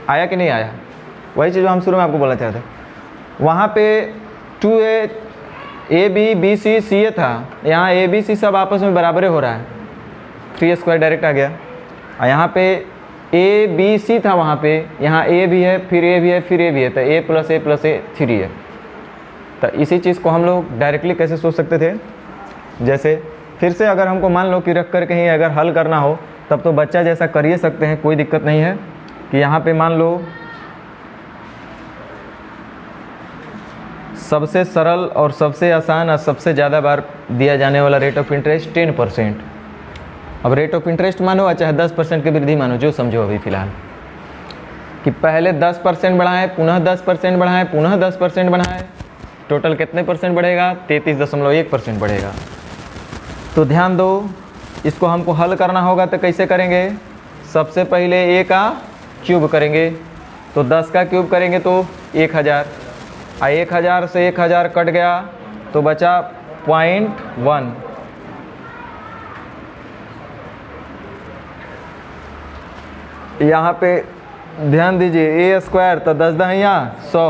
आया कि नहीं आया? वही चीज़ हम शुरू में आपको बोलना चाहते। वहाँ पे 2a A B B C सी ए था, यहाँ ए बी सी सब आपस में बराबर हो रहा है, 3a² डायरेक्ट आ गया। और यहाँ पे ए बी सी था, वहाँ पे यहाँ ए भी है, फिर ए भी है, फिर ए भी है, तो a + a + a 3 है। तो इसी चीज़ को हम लोग डायरेक्टली कैसे सोच सकते थे? जैसे फिर से अगर हमको मान लो कि रख कर कहीं अगर हल करना हो, तब तो बच्चा जैसा कर ही सकते हैं, कोई दिक्कत नहीं है। कि यहाँ पे मान लो सबसे सरल और सबसे आसान और सबसे ज़्यादा बार दिया जाने वाला रेट ऑफ इंटरेस्ट 10%। अब रेट ऑफ इंटरेस्ट मानो चाहे 10% की वृद्धि मानो, जो समझो अभी फ़िलहाल, कि पहले 10% बढ़ाएं, पुनः 10% बढ़ाएं, पुनः 10% बढ़ाएं, टोटल कितने % बढ़ेगा? 33.1% बढ़ेगा। तो ध्यान दो, इसको हमको हल करना होगा तो कैसे करेंगे? सबसे पहले a का क्यूब करेंगे, तो 10 का क्यूब करेंगे तो 1000, 1000 से 1000 कट गया तो बचा 0.1। यहाँ पे ध्यान दीजिए, a² तो 10 दहिया 100,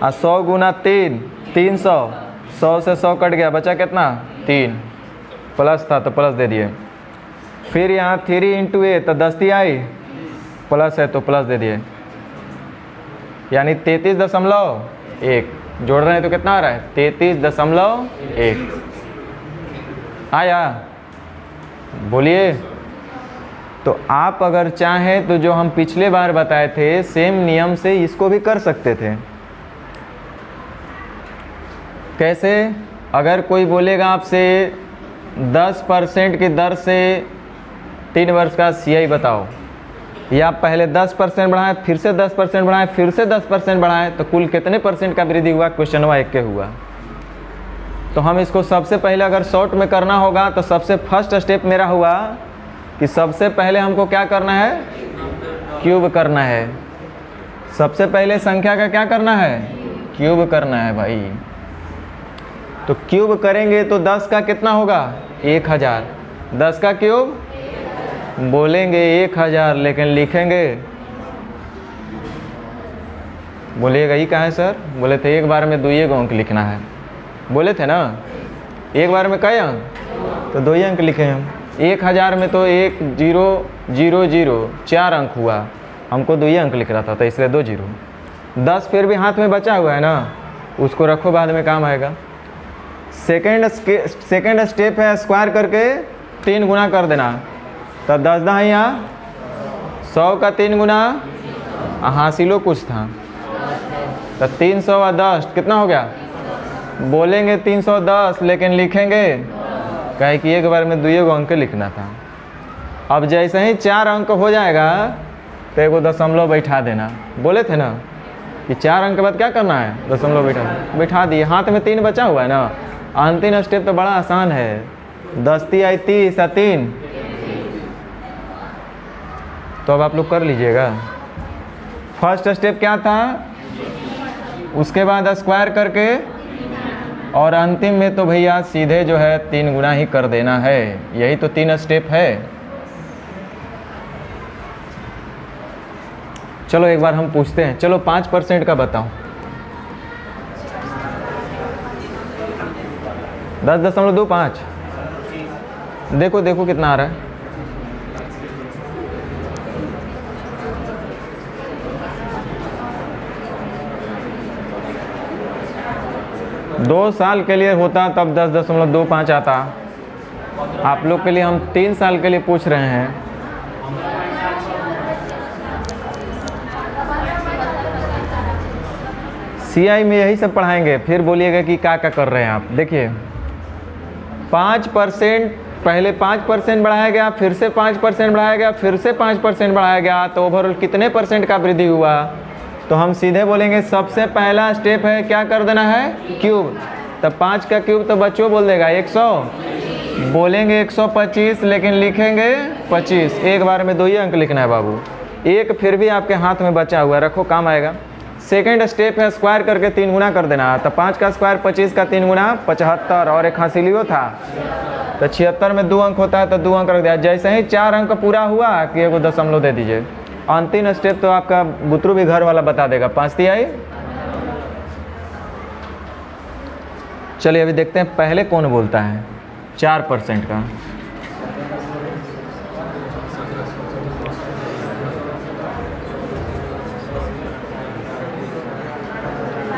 और 100 गुना 3 300, 100 से 100 कट गया, बचा कितना? 3, प्लस था तो प्लस दे दिए। फिर यहाँ 3 इंटू a तो 10 आई, प्लस है तो प्लस दे दिए, यानी 33.1 जोड़ रहे हैं तो कितना आ रहा है? 33.1 आया। बोलिए। तो आप अगर चाहें तो जो हम पिछले बार बताए थे सेम नियम से इसको भी कर सकते थे। कैसे? अगर कोई बोलेगा आपसे 10% की दर से 3 वर्ष का CI बताओ, या आप पहले 10% बढ़ाएं, फिर से 10% बढ़ाएं, फिर से 10% बढ़ाएं, तो कुल कितने परसेंट का वृद्धि हुआ? क्वेश्चन नंबर 1 के हुआ। तो हम इसको सबसे पहले अगर शॉर्ट में करना होगा तो सबसे फर्स्ट स्टेप मेरा हुआ कि सबसे पहले हमको क्या करना है? क्यूब करना है। सबसे पहले संख्या का क्या करना है? क्यूब करना है भाई। तो क्यूब करेंगे तो 10 का कितना होगा? 1000। 10 का क्यूब बोलेंगे 1000, लेकिन लिखेंगे, बोलिएगा ही कहाँ है सर? बोले थे एक बार में 2 अंक लिखना है, बोले थे ना। एक बार में कई अंक? तो 2 अंक लिखे हम। 1000 में तो 1 0 0 0 4 अंक हुआ, हमको 2 अंक लिख रहा था, तो इसलिए 2 0। 10 फिर भी हाथ में बचा हुआ है ना, उसको रखो, बाद में काम आएगा। सेकेंड स्टेप है स्क्वायर करके 3 गुना कर देना। तो 10 दहाइया 100 का 3 गुना, हासिलो कुछ था, तो 300 और 10 कितना हो गया? बोलेंगे 310, लेकिन लिखेंगे कहे कि एक बार में 2 अंक लिखना था। अब जैसे ही 4 अंक हो जाएगा तो एगो दशमलव बैठा देना। बोले थे ना कि 4 अंक के बाद क्या करना है? दशमलव बैठा दिए। हाथ में 3 बचा हुआ है ना। अंतिम स्टेप तो बड़ा आसान है। 10 आई 30 या 3। तो अब आप लोग कर लीजिएगा। फर्स्ट स्टेप क्या था? उसके बाद स्क्वायर करके, और अंतिम में तो भैया सीधे जो है 3 गुना ही कर देना है। यही तो 3 स्टेप है। चलो एक बार हम पूछते हैं। चलो 5% का बताओ। 10.25। देखो देखो कितना आ रहा है। दो साल के लिए होता तब 10.25 आता। आप लोग के लिए हम 3 साल के लिए पूछ रहे हैं। CI में यही सब पढ़ाएंगे, फिर बोलिएगा कि क्या कर रहे हैं आप। देखिए 5%, पहले 5% बढ़ाया गया, फिर से 5% बढ़ाया गया, फिर से 5% बढ़ाया गया, तो ओवरऑल कितने परसेंट का वृद्धि हुआ? तो हम सीधे बोलेंगे सबसे पहला स्टेप है क्या कर देना है? क्यूब। तो 5 का क्यूब तो बच्चों बोल देगा 100, बोलेंगे 125, लेकिन लिखेंगे 25। एक बार में 2 अंक लिखना है बाबू। एक फिर भी आपके हाथ में बचा हुआ है, रखो काम आएगा। सेकेंड स्टेप है स्क्वायर करके 3 गुना कर देना। तो 5 का स्क्वायर 25 का 3 गुना 75, और एक हासिलियो था तो 76 में 2 अंक होता है, तो 2 अंक रख दिया। जैसे ही 4 अंक पूरा हुआ कि एगो दशमलव दे दीजिए। अंतिम स्टेप तो आपका बुतरू भी घर वाला बता देगा। 5 आई। चलिए अभी देखते हैं पहले कौन बोलता है 4% का।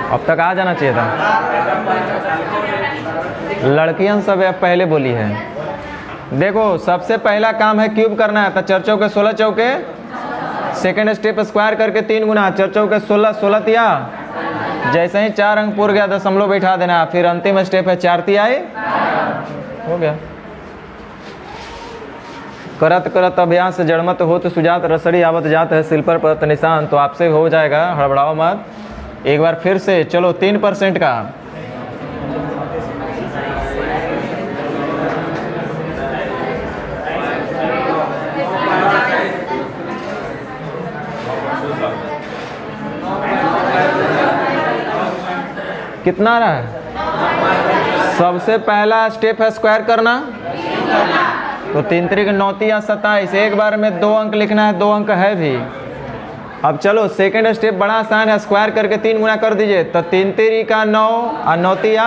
अब तक आ जाना चाहिए था। लड़कियां सब पहले बोली है। देखो सबसे पहला काम है क्यूब करना है। तो 4 चौके 16 चौके। सेकेंड स्टेप स्क्वायर करके 3 गुना। 4 चौके 16, 16 तिया। जैसे ही 4 अंक पूर गया दशमलव बैठा देना। फिर अंतिम स्टेप है 4 तिहाई। हो गया। करत करत अभ्यास जड़मत हो तो सुजात, रसड़ी आवत जात है सिल पर परत निशान। तो आपसे हो जाएगा, हड़बड़ाओ मत। एक बार फिर से चलो 3% का। कितना आ रहा है? सबसे पहला स्टेप है स्क्वायर करना। तो 3 त्रिक 9 या 27। एक बार में 2 अंक लिखना है, 2 अंक है भी। अब चलो सेकेंड स्टेप बड़ा आसान है, स्क्वायर करके 3 गुना कर दीजिए। तो 3 तिरिका 9 और 9 तिया।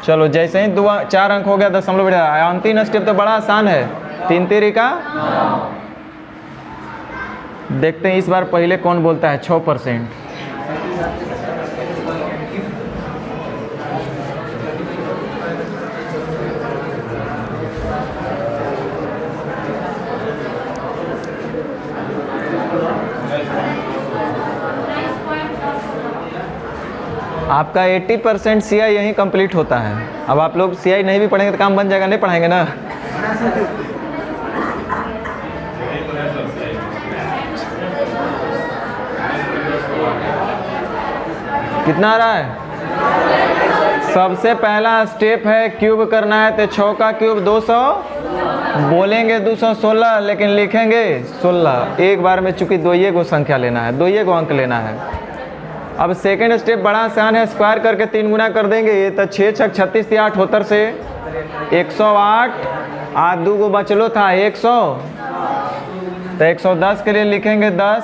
चलो जैसे ही 4 अंक हो गया दशमलव बैठा। अंतिम स्टेप तो बड़ा आसान है, 3 तिरिका। देखते हैं इस बार पहले कौन बोलता है 6%। आपका 80% CI यहीं कंप्लीट होता है। अब आप लोग CI नहीं भी पढ़ेंगे तो काम बन जाएगा, नहीं पढ़ाएंगे ना। कितना आ रहा है? सबसे पहला स्टेप है क्यूब करना है, तो 6 का क्यूब 200, बोलेंगे 216 लेकिन लिखेंगे 16। एक बार में चूंकि 2 को संख्या लेना है, 2 को अंक लेना है। अब सेकंड स्टेप बड़ा आसान है, स्क्वायर करके 3 गुना कर देंगे। ये तो 6 छक 36 8 होतर से 108, 8 2 को बचलो था 100, तो 110 के लिए लिखेंगे 10,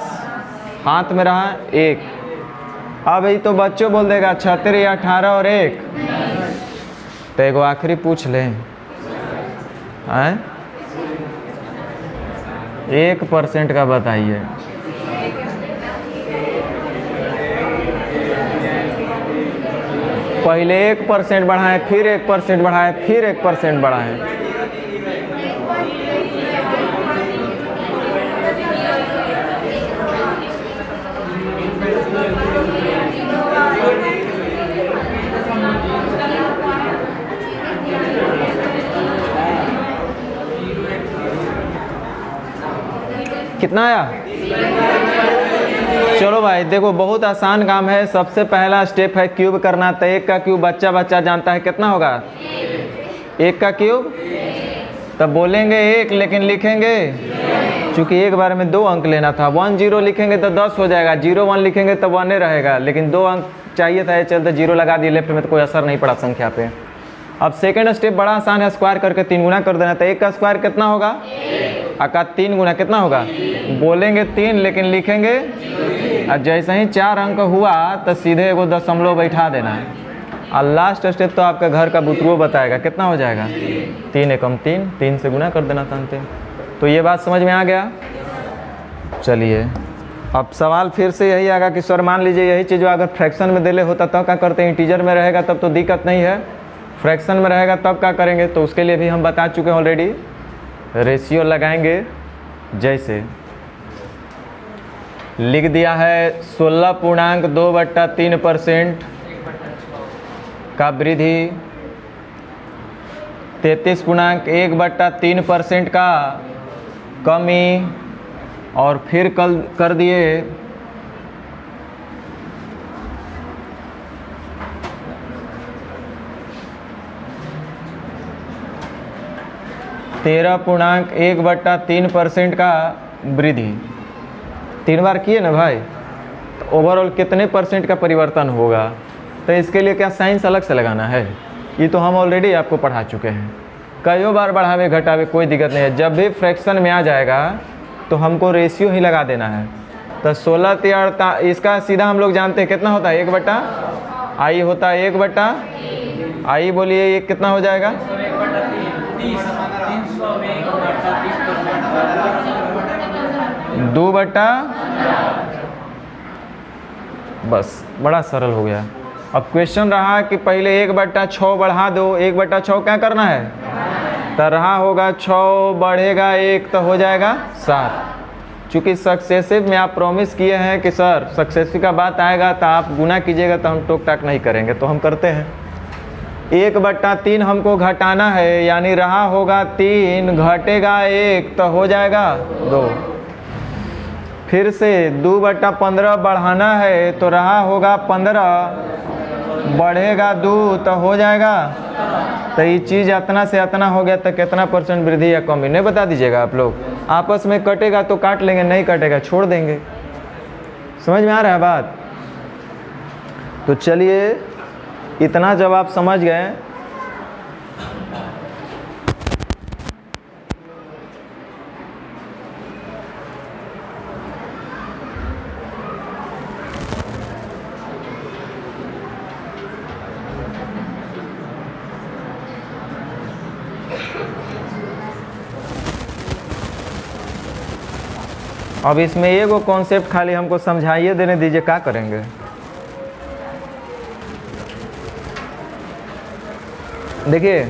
हाथ में रहा 1। अब ये तो बच्चों बोल देगा 36 18 और 1, तो एगो आखिरी पूछ लें, 1% का बताइए। पहले 1% बढ़ाएं, फिर 1% बढ़ाएं, फिर 1% बढ़ाएं। कितना आया? चलो भाई देखो, बहुत आसान काम है। सबसे पहला स्टेप है क्यूब करना। तो 1 का क्यूब बच्चा जानता है कितना होगा? 1 का क्यूब, तब बोलेंगे 1 लेकिन लिखेंगे, चूंकि एक बार में 2 अंक लेना था। 1 0 लिखेंगे तो 10 हो जाएगा, 0 1 लिखेंगे तो 1 रहेगा, लेकिन 2 अंक चाहिए था, ये चलते 0 लगा दिए लेफ्ट में, तो कोई असर नहीं पड़ा संख्या पे। अब सेकंड स्टेप बड़ा आसान है, स्क्वायर करके 3 गुना कर देना। तो 1 का स्क्वायर कितना होगा? का 3 गुना कितना होगा? बोलेंगे 3 लेकिन लिखेंगे, और जैसे ही 4 अंक हुआ तो सीधे एगो दशमलव बैठा देना है। और लास्ट स्टेप तो आपका घर का बुतरू बताएगा कितना हो जाएगा। 3 एकम 3, 3 से गुना कर देना था अंतिम। तो ये बात समझ में आ गया। चलिए अब सवाल फिर से यही आएगा कि सर मान लीजिए यही चीज़ अगर फ्रैक्शन में देले होता तब क्या करते हैं? इंटीजर में रहेगा तब तो दिक्कत नहीं है, फ्रैक्शन में रहेगा तब क्या करेंगे? तो उसके लिए भी हम बता चुके हैं ऑलरेडी। रेशियो लगाएंगे, जैसे लिख दिया है 16.2/3% का वृद्धि, 33.1/3% का कमी, और फिर कल कर दिए 13.1/3% का वृद्धि। 3 बार किए ना भाई, तो ओवरऑल कितने परसेंट का परिवर्तन होगा? तो इसके लिए क्या साइंस अलग से लगाना है? ये तो हम ऑलरेडी आपको पढ़ा चुके हैं। कईयों बार बढ़ावे घटावे कोई दिक्कत नहीं है। जब भी फ्रैक्शन में आ जाएगा तो हमको रेशियो ही लगा देना है। तो 16 3 इसका सीधा हम लोग जानते हैं कितना होता है? 1/i होता है, 1/i बोलिए ये कितना हो जाएगा? 2 बस, बड़ा सरल हो गया। अब क्वेश्चन रहा कि पहले 1/6 बढ़ा दो। 1/6 क्या करना है? तो रहा होगा 6 बढ़ेगा 1 तो हो जाएगा 7। चूँकि सक्सेसिव में आप प्रॉमिस किए हैं कि सर सक्सेसिव का बात आएगा तो आप गुना कीजिएगा, तो हम टोक टाक नहीं करेंगे, तो हम करते हैं। 1/3 हमको घटाना है, यानी रहा होगा 3 घटेगा 1 तो हो जाएगा 2। फिर से 2/15 बढ़ाना है, तो रहा होगा 15 बढ़ेगा 2 तो हो जाएगा। तो ये चीज़ इतना से इतना हो गया, तो कितना परसेंट वृद्धि या कमी नहीं बता दीजिएगा आप लोग। आपस में कटेगा तो काट लेंगे, नहीं कटेगा छोड़ देंगे। समझ में आ रहा है बात? तो चलिए इतना जब आप समझ गए, अब इसमें एगो कॉन्सेप्ट खाली हमको समझाइए देने दीजिए, क्या करेंगे? देखिए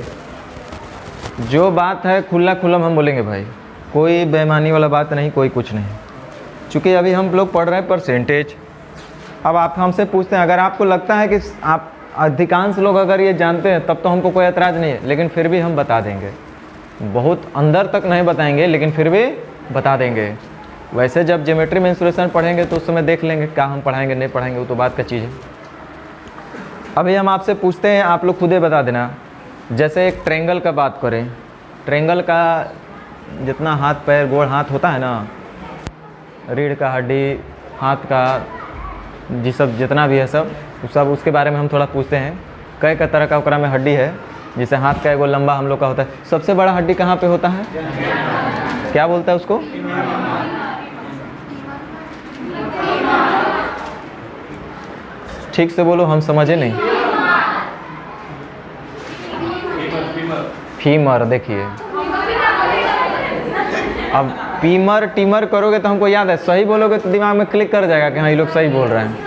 जो बात है खुला खुला हम बोलेंगे भाई, कोई बेईमानी वाला बात नहीं, कोई कुछ नहीं। चूँकि अभी हम लोग पढ़ रहे हैं परसेंटेज। अब आप हमसे पूछते हैं, अगर आपको लगता है कि आप अधिकांश लोग अगर ये जानते हैं तब तो हमको कोई एतराज़ नहीं है, लेकिन फिर भी हम बता देंगे, बहुत अंदर तक नहीं बताएंगे लेकिन फिर भी बता देंगे। वैसे जब ज्योमेट्री मेंसुरेशन पढ़ेंगे तो उस समय देख लेंगे क्या हम पढ़ाएंगे नहीं पढ़ाएंगे, वो तो बात का चीज़ है। अभी हम आपसे पूछते हैं, आप लोग खुद ही बता देना। जैसे एक ट्रेंगल का बात करें, ट्रेंगल का जितना हाथ पैर गोड़ हाथ होता है ना, रीढ़ का हड्डी, हाथ का जी सब जितना भी है सब उसके बारे में हम थोड़ा पूछते हैं। कई का तरह का ओकरा में हड्डी है, जैसे हाथ का एगो लंबा हम लोग का होता है। सबसे बड़ा हड्डी कहाँ पे होता है, क्या बोलता है उसको? ठीक से बोलो, हम समझे नहीं। फीमर। देखिए अब फीमर टीमर करोगे तो हमको याद है, सही बोलोगे तो दिमाग में क्लिक कर जाएगा कि हाँ ये लोग सही बोल रहे हैं।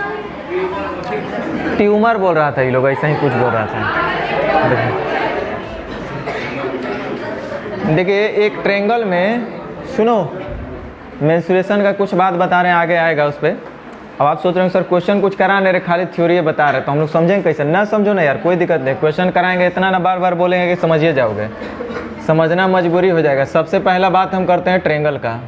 ट्यूमर बोल रहा था ये लोग, ऐसा ही कुछ बोल रहा था। देखिए एक ट्रेंगल में, सुनो मेंसुरेशन का कुछ बात बता रहे हैं, आगे आएगा उस पर। अब आप सोच रहे हो सर क्वेश्चन कुछ करा नहीं रहे, खाली थ्योरी बता रहे, तो हम लोग समझेंगे कैसे? ना समझो ना यार, कोई दिक्कत नहीं, क्वेश्चन कराएंगे इतना ना बार बार बोलेंगे कि समझिए जाओगे, समझना मजबूरी हो जाएगा। सबसे पहला बात हम करते हैं ट्रेंगल का।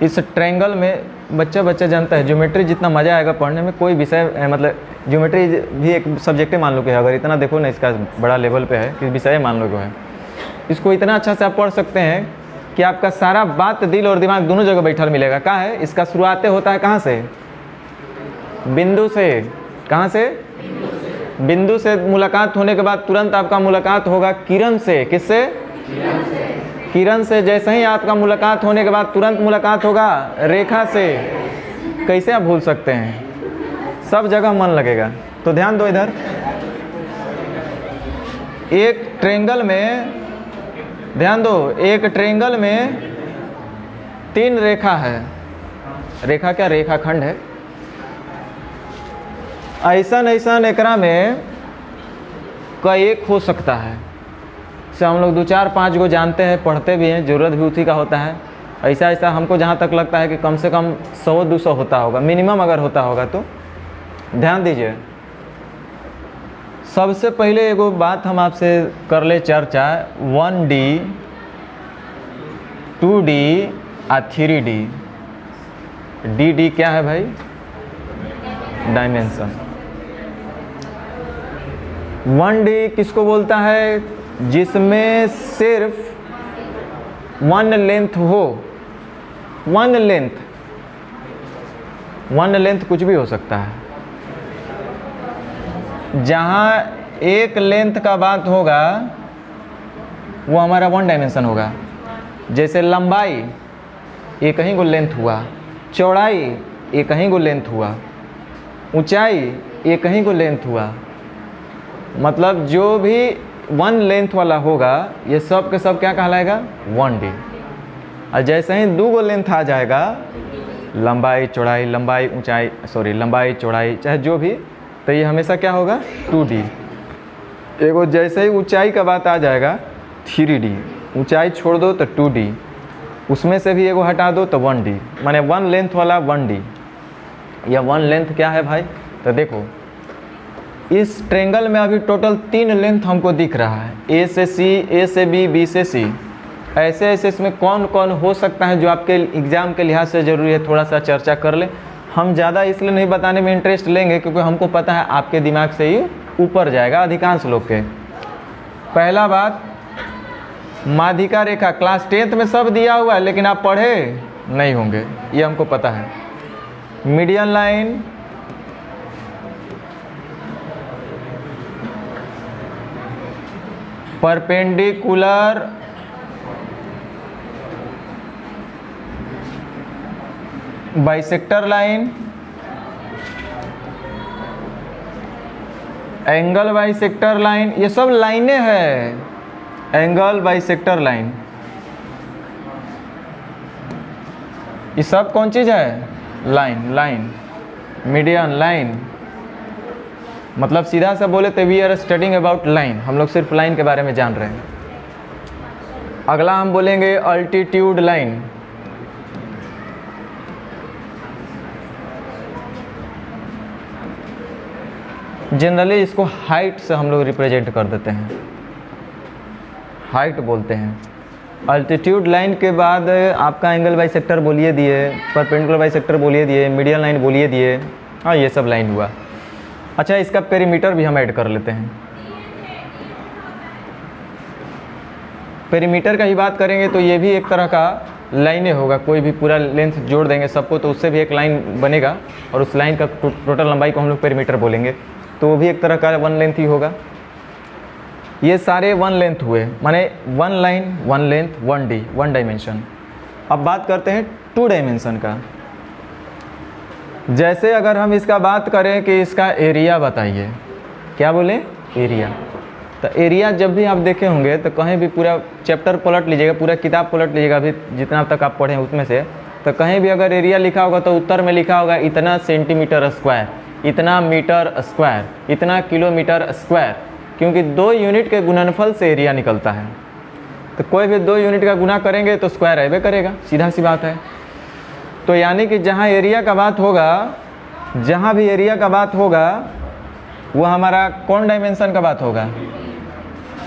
इस ट्रेंगल में बच्चा जानता है, ज्योमेट्री जितना मज़ा आएगा पढ़ने में, कोई विषय मतलब ज्योमेट्री भी एक सब्जेक्ट मान लो कि अगर इतना देखो ना, इसका बड़ा लेवल पे है कि विषय मान लो कि है, इसको इतना अच्छा से आप पढ़ सकते हैं कि आपका सारा बात दिल और दिमाग दोनों जगह बैठल मिलेगा। कहाँ है इसका? शुरुआत होता है कहाँ से? बिंदु से। कहाँ से? बिंदु से मुलाकात होने के बाद तुरंत आपका मुलाकात होगा किरण से। किससे? किरण से। जैसे ही आपका मुलाकात होने के बाद तुरंत मुलाकात होगा रेखा से। कैसे आप भूल सकते हैं? सब जगह मन लगेगा। तो ध्यान दो इधर, एक ट्रेंगल में, ध्यान दो, एक ट्रेंगल में 3 रेखा है। रेखा क्या? रेखाखंड है। ऐसा एकरा में कई एक हो सकता है, से हम लोग 2 4 5 गो जानते हैं, पढ़ते भी हैं, ज़रूरत भी उसी का होता है। ऐसा हमको जहाँ तक लगता है कि कम से कम 100-200 होता होगा मिनिमम, अगर होता होगा तो। ध्यान दीजिए, सबसे पहले एगो बात हम आपसे कर ले चर्चा, 1D 2D और 3D। डी क्या है भाई? डायमेंशन। 1D किसको बोलता है? जिसमें सिर्फ 1 लेंथ हो। 1 लेंथ कुछ भी हो सकता है। जहाँ एक लेंथ का बात होगा वो हमारा 1 डायमेंशन होगा। जैसे लंबाई एक ही को लेंथ हुआ, चौड़ाई एक ही को लेंथ हुआ, ऊंचाई एक ही को लेंथ हुआ। मतलब जो भी 1 लेंथ वाला होगा ये सब के सब क्या कहलाएगा? 1D। और जैसे ही 2 गो लेंथ आ जाएगा, लंबाई चौड़ाई, लंबाई ऊंचाई, सॉरी लंबाई चौड़ाई चाहे जो भी, तो ये हमेशा क्या होगा? 2D। एगो जैसे ही ऊंचाई का बात आ जाएगा 3D। ऊंचाई छोड़ दो तो 2D, उसमें से भी एगो हटा दो तो 1D। माने 1 लेंथ वाला 1D। या 1 लेंथ क्या है भाई? तो देखो इस ट्रेंगल में अभी टोटल 3 लेंथ हमको दिख रहा है, A से C, A से B, B से C। ऐसे इसमें कौन कौन हो सकता है जो आपके एग्ज़ाम के लिहाज से ज़रूरी है, थोड़ा सा चर्चा कर ले। हम ज़्यादा इसलिए नहीं बताने में इंटरेस्ट लेंगे क्योंकि हमको पता है आपके दिमाग से ही ऊपर जाएगा अधिकांश लोग के। पहला बात, माध्यिका रेखा क्लास 10th में सब दिया हुआ है लेकिन आप पढ़े नहीं होंगे, ये हमको पता है। Median line, perpendicular, bisector line, angle bisector line, ये सब लाइनें हैं। एंगल बाइसेक्टर लाइन, ये सब कौन चीज़ है? लाइन। मीडियन लाइन, मतलब सीधा सा बोले तो we are studying about line, हम लोग सिर्फ लाइन के बारे में जान रहे हैं। अगला हम बोलेंगे अल्टीट्यूड लाइन। जनरली इसको हाइट से हम लोग रिप्रेजेंट कर देते हैं, हाइट बोलते हैं। अल्टीट्यूड लाइन के बाद आपका एंगल बाइसेक्टर बोलिए दिए, परपेंडिकुलर बाइसेक्टर बोलिए दिए, मीडियन लाइन बोलिए दिए, हाँ ये सब लाइन हुआ। अच्छा, इसका पेरीमीटर भी हम ऐड कर लेते हैं। पेरीमीटर का ही बात करेंगे तो ये भी एक तरह का लाइनें होगा, कोई भी पूरा लेंथ जोड़ देंगे सबको तो उससे भी एक लाइन बनेगा और उस लाइन का टोटल लंबाई को हम लोग पेरीमीटर बोलेंगे, तो वो भी एक तरह का वन लेंथ ही होगा। ये सारे वन लेंथ हुए, माने one line, one length, one D, one dimension. अब बात करते हैं टू डायमेंशन का। जैसे अगर हम इसका बात करें कि इसका एरिया बताइए, क्या बोले, एरिया। तो एरिया जब भी आप देखे होंगे तो कहीं भी पूरा चैप्टर पलट लीजिएगा, पूरा किताब पलट लीजिएगा, अभी जितना तक आप पढ़े उसमें से, तो कहीं भी अगर एरिया लिखा होगा तो उत्तर में लिखा होगा इतना सेंटीमीटर स्क्वायर, इतना मीटर स्क्वायर, इतना किलोमीटर स्क्वायर, क्योंकि 2 यूनिट के गुणनफल से एरिया निकलता है। तो कोई भी 2 यूनिट का गुना करेंगे तो स्क्वायर आएबे करेगा, सीधा सी बात है। तो यानी कि जहाँ एरिया का बात होगा, जहाँ भी एरिया का बात होगा वो हमारा कौन डायमेंशन का बात होगा,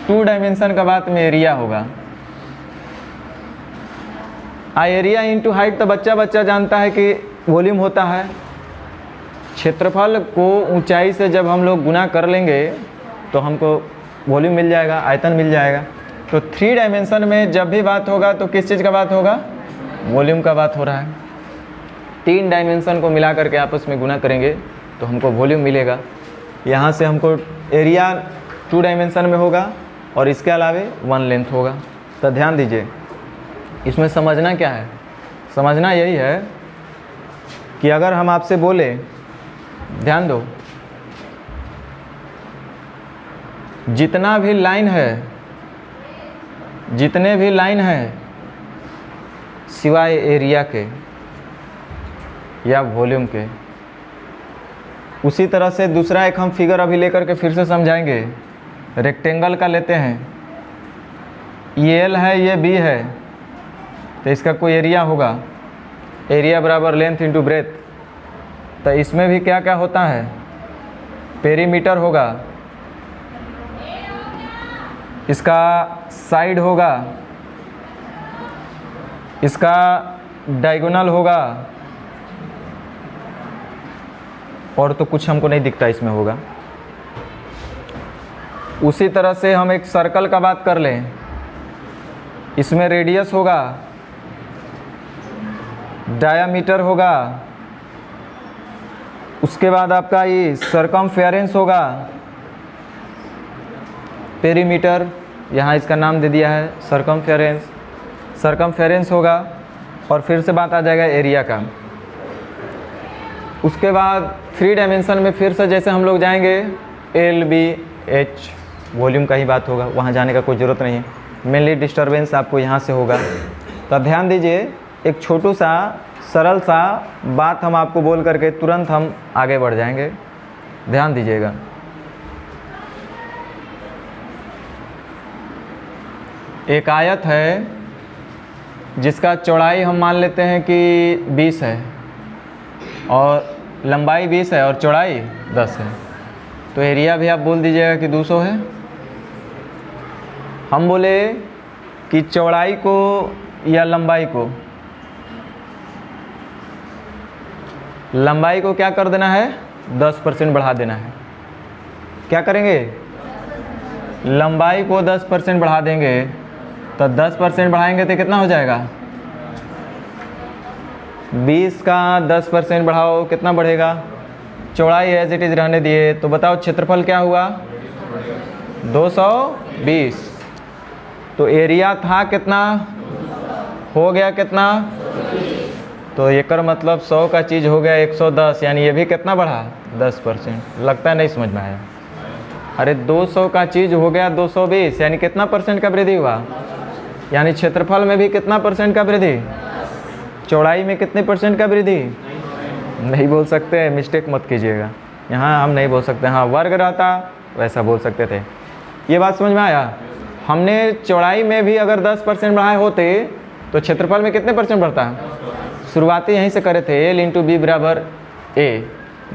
2 डायमेंशन का बात में एरिया होगा। एरिया इंटू हाइट तो बच्चा जानता है कि वॉल्यूम होता है। क्षेत्रफल को ऊंचाई से जब हम लोग गुना कर लेंगे तो हमको वॉल्यूम मिल जाएगा, आयतन मिल जाएगा। तो 3 डायमेंशन में जब भी बात होगा तो किस चीज़ का बात होगा, वॉल्यूम का बात हो रहा है। 3 डायमेंशन को मिला करके आपस में गुना करेंगे तो हमको वॉल्यूम मिलेगा। यहाँ से हमको एरिया 2 डायमेंशन में होगा और इसके अलावे 1 लेंथ होगा। तो ध्यान दीजिए, इसमें समझना क्या है, समझना यही है कि अगर हम आपसे बोले, ध्यान दो, जितना भी लाइन है, जितने भी लाइन है सिवाय एरिया के या वॉल्यूम के, उसी तरह से दूसरा एक हम फिगर अभी लेकर के फिर से समझाएंगे। रेक्टेंगल का लेते हैं, ये एल है, ये बी है, तो इसका कोई एरिया होगा, एरिया बराबर लेंथ इंटू ब्रेथ। तो इसमें भी क्या क्या होता है, पेरीमीटर होगा, इसका साइड होगा, इसका डायगोनल होगा, और तो कुछ हमको नहीं दिखता इसमें होगा। उसी तरह से हम एक सर्कल का बात कर लें, इसमें रेडियस होगा, डायामीटर होगा, उसके बाद आपका ये सरकमफेरेंस होगा, पेरीमीटर, यहाँ इसका नाम दे दिया है सरकमफेरेंस, सरकमफेरेंस होगा, और फिर से बात आ जाएगा एरिया का। उसके बाद 3 डायमेंशन में फिर से जैसे हम लोग जाएंगे, एल बी एच, वॉल्यूम का ही बात होगा, वहाँ जाने का कोई ज़रूरत नहीं है। मेनली डिस्टर्बेंस आपको यहाँ से होगा। तो ध्यान दीजिए, एक छोटू सा सरल सा बात हम आपको बोल करके तुरंत हम आगे बढ़ जाएंगे, ध्यान दीजिएगा। एक आयत है जिसका चौड़ाई हम मान लेते हैं कि 20 है और लंबाई 20 है और चौड़ाई 10 है, तो एरिया भी आप बोल दीजिएगा कि 200 है। हम बोले कि चौड़ाई को या लंबाई को, लंबाई को क्या कर देना है, 10% बढ़ा देना है। क्या करेंगे, लंबाई को 10% बढ़ा देंगे, तो 10% बढ़ाएंगे तो कितना हो जाएगा, 20 का 10% बढ़ाओ कितना बढ़ेगा, चौड़ाई एज इट इज़ रहने दिए, तो बताओ क्षेत्रफल क्या हुआ, 220। तो एरिया था कितना, हो गया कितना, तो एकर मतलब 100 का चीज़ हो गया 110, यानी ये भी कितना बढ़ा, 10%। लगता है नहीं समझ में आया। अरे 200 का चीज़ हो गया 220, यानी कितना % का वृद्धि हुआ, यानी क्षेत्रफल में भी कितना % का वृद्धि, चौड़ाई में कितने % का वृद्धि, नहीं बोल सकते, मिस्टेक मत कीजिएगा, यहाँ हम नहीं बोल सकते। हाँ, वर्ग रहता वैसा बोल सकते थे। ये बात समझ में आया। हमने चौड़ाई में भी अगर 10% बढ़ाए होते तो क्षेत्रफल में कितने % बढ़ता है, शुरुआती यहीं से करे थे, एल इंटू बी बराबर ए,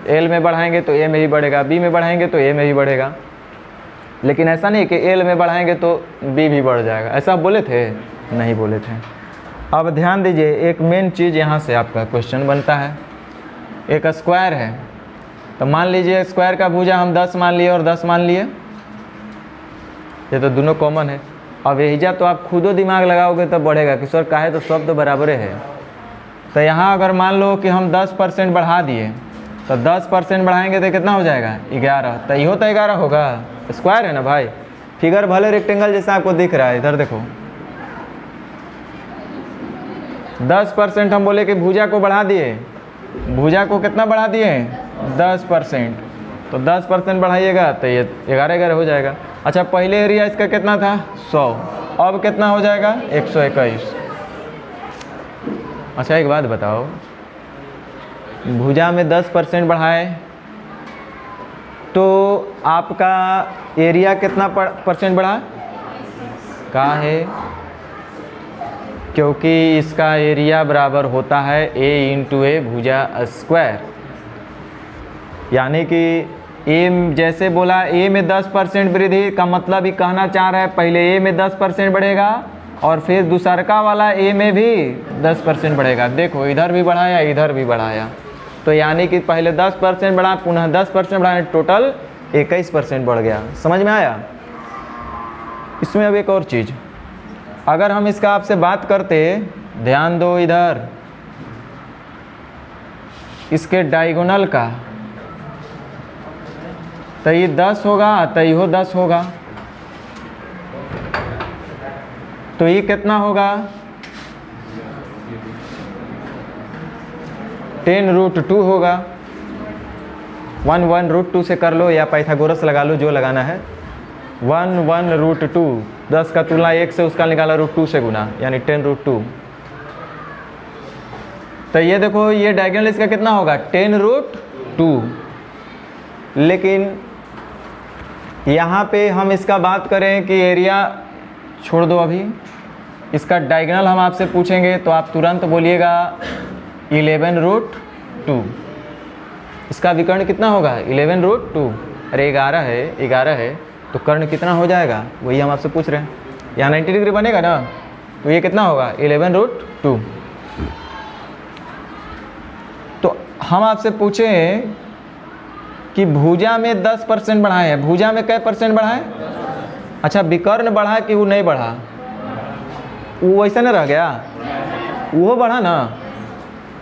एल में बढ़ाएंगे तो ए में ही बढ़ेगा, बी में बढ़ाएंगे तो ए में ही बढ़ेगा। लेकिन ऐसा नहीं कि एल में बढ़ाएंगे तो बी भी बढ़ जाएगा, ऐसा आप बोले थे? नहीं बोले थे। अब ध्यान दीजिए, एक मेन चीज़ यहाँ से आपका क्वेश्चन बनता है। एक स्क्वायर है, तो मान लीजिए स्क्वायर का भुजा हम 10 मान लिए और 10 मान लिए, ये तो दोनों कॉमन है। अब एहिजा तो आप खुदो दिमाग लगाओगे तो बढ़ेगा कि सर काहे, तो सब तो बराबर है। तो यहाँ अगर मान लो कि हम 10% बढ़ा दिए, तो 10% बढ़ाएंगे तो कितना हो जाएगा? 11। तो इहो तो 11 होगा, स्क्वायर है ना भाई। फिगर भले रेक्टेंगल जैसा आपको दिख रहा है, इधर देखो 10% हम बोले कि भुजा को बढ़ा दिए, भुजा को कितना बढ़ा दिए? 10%। तो 10% बढ़ाइएगा तो ये 11 हो जाएगा। अच्छा, पहले एरिया इसका कितना था? 100, अब कितना हो जाएगा? 121। अच्छा एक बात बताओ, भुजा में 10% बढ़ाए तो आपका एरिया कितना परसेंट बढ़ा? कहाँ है? क्योंकि इसका एरिया बराबर होता है a इंटू ए भुजा स्क्वायर। यानी कि ए जैसे बोला a में 10% वृद्धि का मतलब ही कहना चाह रहा है पहले a में 10% बढ़ेगा और फिर दूसरका वाला a में भी 10% बढ़ेगा। देखो इधर भी बढ़ाया, इधर भी बढ़ाया, तो यानी कि पहले 10% बढ़ा, पुनः 10% बढ़ाने, टोटल 21% बढ़ गया। समझ में आया? इसमें अब एक और चीज़, अगर हम इसका आपसे बात करते, ध्यान दो इधर, इसके डायगोनल का, तो ये 10 होगा तो यो 10 होगा, तो ये कितना होगा? 10√2 होगा। 1√2 से कर लो या पाइथागोरस लगा लो, जो लगाना है। 1√2, 10 का तुलना 1 से उसका निकाला √2 से गुना, यानी 10√2। तो ये देखो ये डायगोनल इसका कितना होगा? 10√2। लेकिन यहाँ पे हम इसका बात करें कि एरिया छोड़ दो, अभी इसका डायगोनल हम आपसे पूछेंगे तो आप तुरंत बोलिएगा 11√2। इसका विकर्ण कितना होगा? 11√2। अरे 11 है तो कर्ण कितना हो जाएगा? वही हम आपसे पूछ रहे हैं। यहाँ 90 डिग्री बनेगा ना, तो ये कितना होगा? 11√2। तो हम आपसे पूछे कि भुजा में 10% बढ़ाए हैं, भुजा में कै % बढ़ाए? अच्छा, विकर्ण बढ़ा कि वो नहीं बढ़ा? वो वैसा नहीं रह गया, वो बढ़ा ना।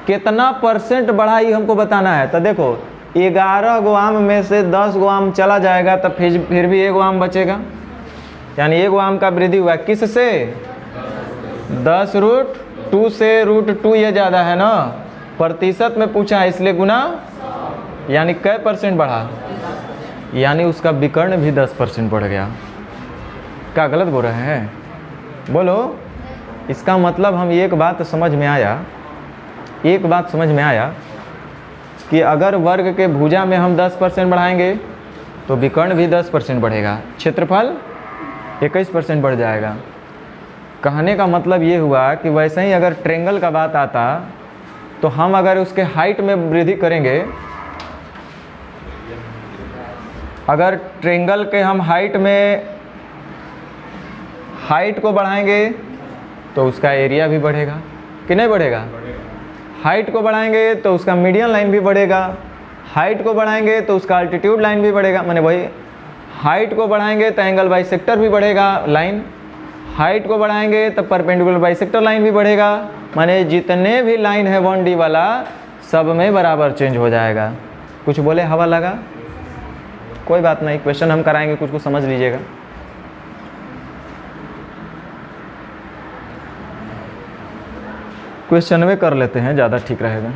कितना % बढ़ा ये हमको बताना है। तो देखो 11 गो आम में से 10 गो आम चला जाएगा, तो फिर भी 1 गो आम बचेगा, यानी 1 गो आम का वृद्धि हुआ। किस से? 10√2 से। √2 ये ज़्यादा है ना, प्रतिशत में पूछा है इसलिए गुना, यानी कै % बढ़ा? यानी उसका विकर्ण भी 10% बढ़ गया। क्या गलत बोल रहे हैं? बोलो। इसका मतलब हम एक बात समझ में आया कि अगर वर्ग के भुजा में हम 10% बढ़ाएंगे तो विकर्ण भी 10% बढ़ेगा, क्षेत्रफल 21% बढ़ जाएगा। कहने का मतलब ये हुआ कि वैसे ही अगर ट्रेंगल का बात आता तो हम अगर उसके हाइट में वृद्धि करेंगे, अगर ट्रेंगल के हम हाइट को बढ़ाएंगे तो उसका एरिया भी बढ़ेगा कि नहीं बढ़ेगा? हाइट को बढ़ाएंगे तो उसका मीडियन लाइन भी बढ़ेगा, हाइट को बढ़ाएंगे तो उसका अल्टीट्यूड लाइन भी बढ़ेगा, माने वही हाइट को बढ़ाएंगे तो एंगल बाइसेक्टर भी बढ़ेगा लाइन, हाइट को बढ़ाएंगे तो परपेंडिकुलर बाइसेक्टर लाइन भी बढ़ेगा, माने जितने भी लाइन है 1D वाला सब में बराबर चेंज हो जाएगा। कुछ बोले हवा लगा? कोई बात नहीं, क्वेश्चन हम कराएंगे, कुछ समझ लीजिएगा। क्वेश्चन में कर लेते हैं, ज़्यादा ठीक रहेगा।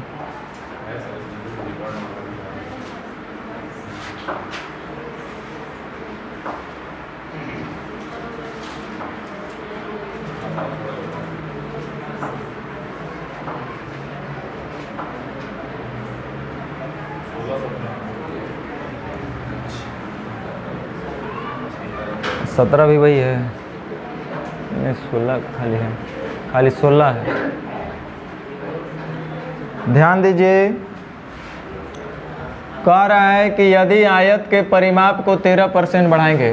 सत्रह भी वही है, नहीं 16 खाली है, खाली 16 है। ध्यान दीजिए, कह रहा है कि यदि आयत के परिमाप को 13% बढ़ाएंगे,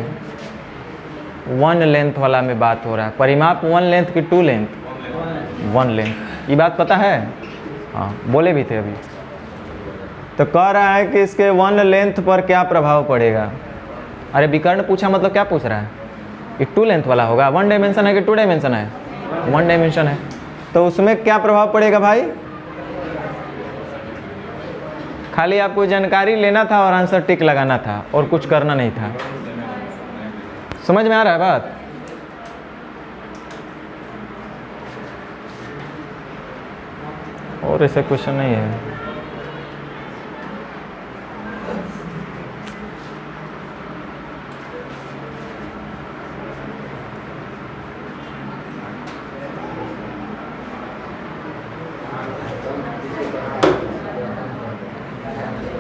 1 लेंथ वाला में बात हो रहा है। परिमाप 1 लेंथ की 2 लेंथ? 1 लेंथ। ये बात पता है? हाँ, बोले भी थे अभी। तो कह रहा है कि इसके 1 लेंथ पर क्या प्रभाव पड़ेगा। अरे विकर्ण पूछा मतलब क्या पूछ रहा है? ये 2 लेंथ वाला होगा। 1 डायमेंशन है कि 2 डायमेंशन है? 1 डायमेंशन है। तो उसमें क्या प्रभाव पड़ेगा भाई? खाली आपको जानकारी लेना था और आंसर टिक लगाना था और कुछ करना नहीं था। समझ में आ रहा है बात? और ऐसे क्वेश्चन नहीं है।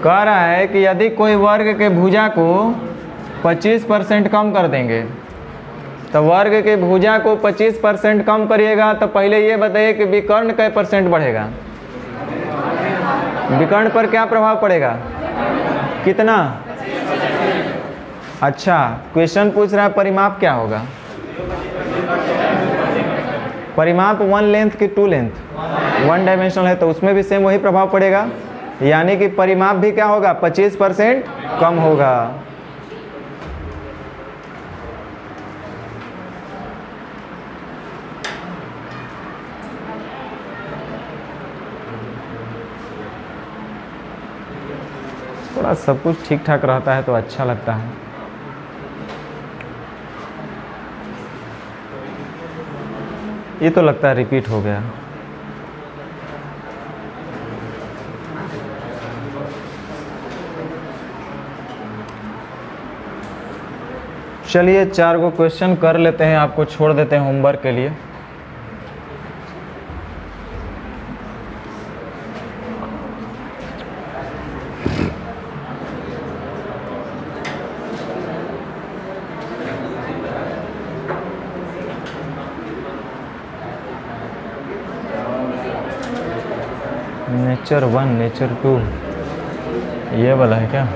कह रहा है कि यदि कोई वर्ग के भुजा को 25% कम कर देंगे, तो वर्ग के भुजा को 25% कम करिएगा तो पहले ये बताइए कि विकर्ण कै % बढ़ेगा? विकर्ण पर क्या प्रभाव पड़ेगा? कितना? अच्छा, क्वेश्चन पूछ रहा है परिमाप क्या होगा? परिमाप 1 लेंथ की 2 लेंथ? 1 डायमेंशनल है तो उसमें भी सेम वही प्रभाव पड़ेगा, यानी कि परिमाप भी क्या होगा? 25% कम होगा। थोड़ा सब कुछ ठीक ठाक रहता है तो अच्छा लगता है। ये तो लगता है रिपीट हो गया। चलिए 4 को क्वेश्चन कर लेते हैं, आपको छोड़ देते हैं होमवर्क के लिए। नेचर 1 नेचर 2 ये वाला है क्या?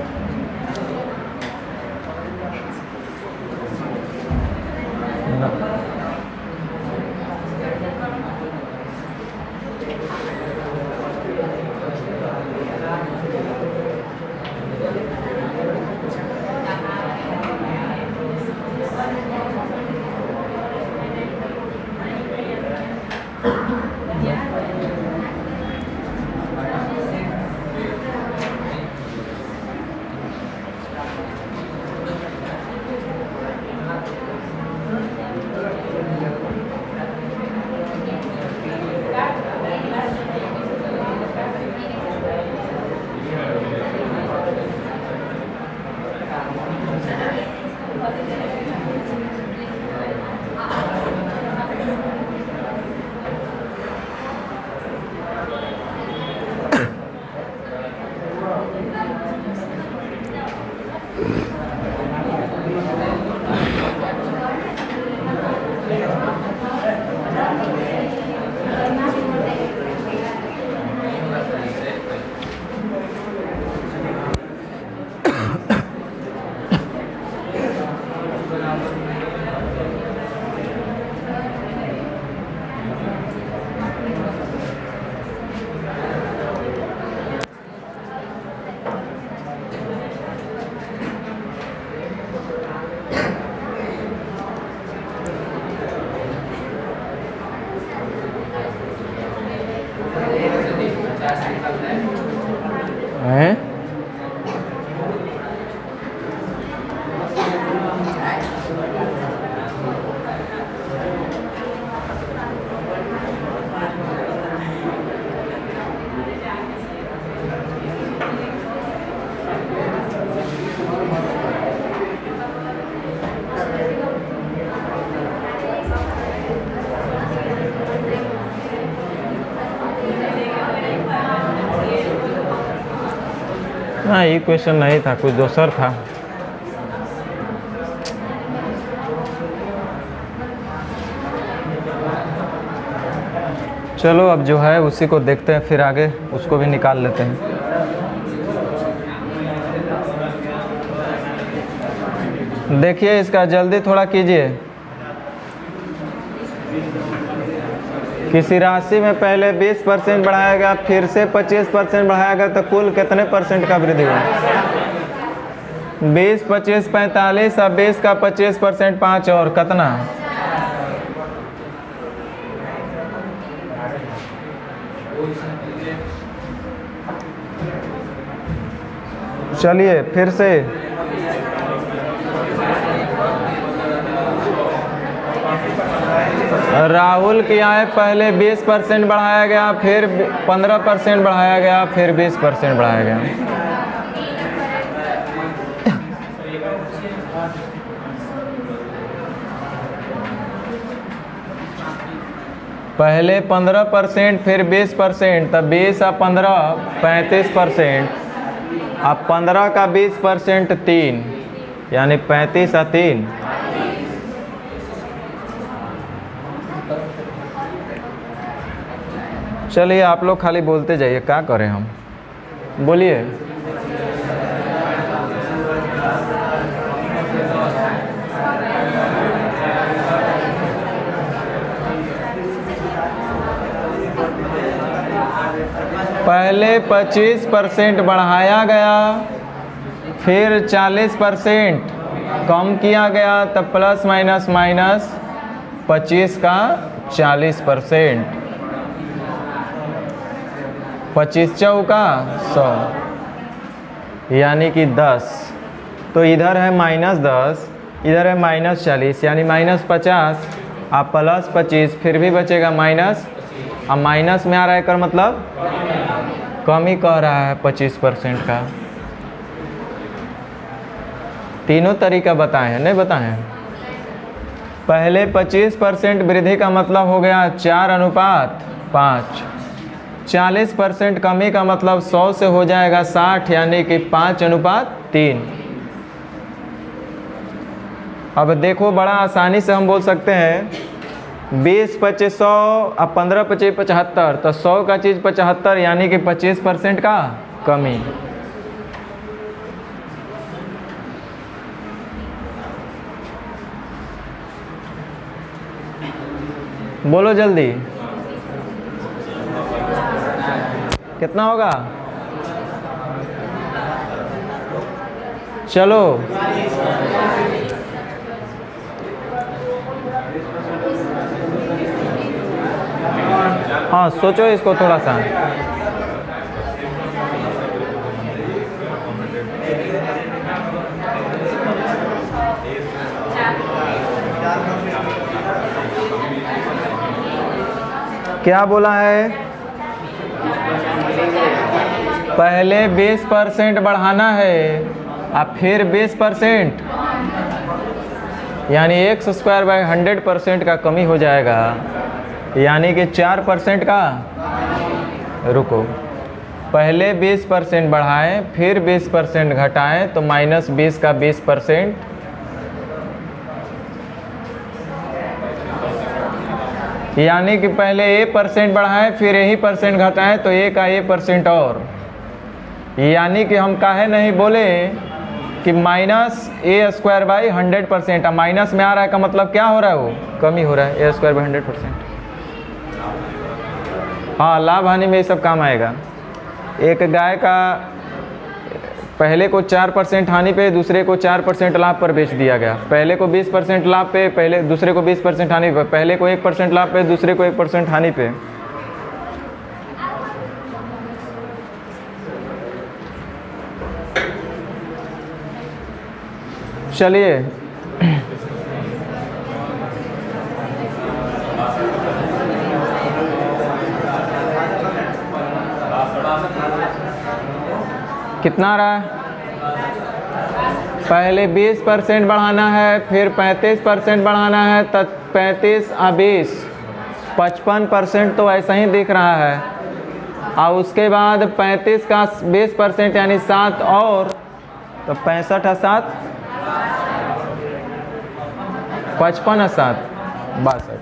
हैं? हाँ, ये क्वेश्चन नहीं था, कुछ दूसर था। चलो अब जो है उसी को देखते हैं, फिर आगे उसको भी निकाल लेते हैं। देखिए इसका जल्दी थोड़ा कीजिए। किसी राशि में पहले 20% बढ़ाया गया, फिर से 25% बढ़ाया गया, तो कुल कितने परसेंट का वृद्धि हुआ? 20, 25, 45, अब 20 का 25%, 5 और कितना? चलिए फिर से राहुल की आय पहले 20% बढ़ाया गया, फिर 15% बढ़ाया गया, फिर 20% बढ़ाया गया। पहले 15%, फिर 20%, तब 20 और 15 35%, अब 15 का 20% 3, यानी 35 और 3 चलिए आप लोग खाली बोलते जाइए, क्या करें हम, बोलिए। पहले 25% बढ़ाया गया, फिर 40% कम किया गया, तब प्लस माइनस माइनस 25 का 40%, 25 चौका 100, यानी कि 10। तो इधर है -10, इधर है -40, यानी -50, आप प्लस 25, फिर भी बचेगा माइनस। अब माइनस में आ रहा है कर मतलब कम ही कह रहा है 25% का। तीनों तरीका बताए हैं, नहीं बताए हैं? पहले 25% वृद्धि का मतलब हो गया 4:5। 40% कमी का मतलब 100 से हो जाएगा 60, यानी कि 5:3। अब देखो बड़ा आसानी से हम बोल सकते हैं 20 25 100, अब 15 25 75, तो 100 का चीज़ 75, यानी कि 25% का कमी। बोलो जल्दी, कितना होगा? चलो हाँ सोचो इसको थोड़ा सा। क्या बोला है? पहले 20% बढ़ाना है, अब फिर 20%, यानी x²/100% का कमी हो जाएगा, यानी कि 4% का। रुको, पहले 20% बढ़ाएं, फिर 20% घटाएं, तो -20 का 20%, यानी कि पहले A% बढ़ाएं, फिर यही परसेंट घटाएं, तो A का A% और, यानी कि हम काहे नहीं बोले कि -A²/100%। अब माइनस में आ रहा है का मतलब क्या हो रहा है? वो कमी हो रहा है, A²/100%। हाँ, लाभ हानि में ये सब काम आएगा। एक गाय का पहले को 4% हानि पे, दूसरे को 4% लाभ पर बेच दिया गया। पहले को 20% लाभ पे, पहले दूसरे को 20% हानि पे, पहले को 1% लाभ पे, दूसरे को 1% हानि पे। चलिए कितना आ रहा है? पहले 20% बढ़ाना है, फिर 35% बढ़ाना है, तब 35 और 20 55% तो ऐसा ही दिख रहा है। और उसके बाद 35 का 20% यानी 7 और, तो 65 और 7 55 और 7 62।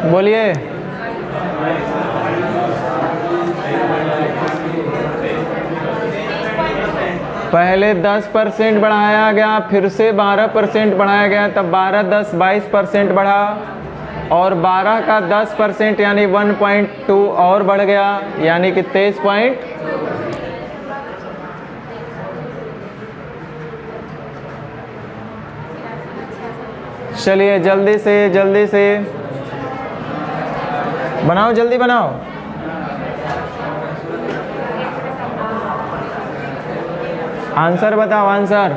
बोलिए। पहले 10% बढ़ाया गया, फिर से 12% बढ़ाया गया, तब 12 10 22% बढ़ा, और 12 का 10% यानी 1.2 और बढ़ गया, यानी कि 23 पॉइंट। चलिए जल्दी से बनाओ, जल्दी बनाओ। आंसर बताओ, आंसर।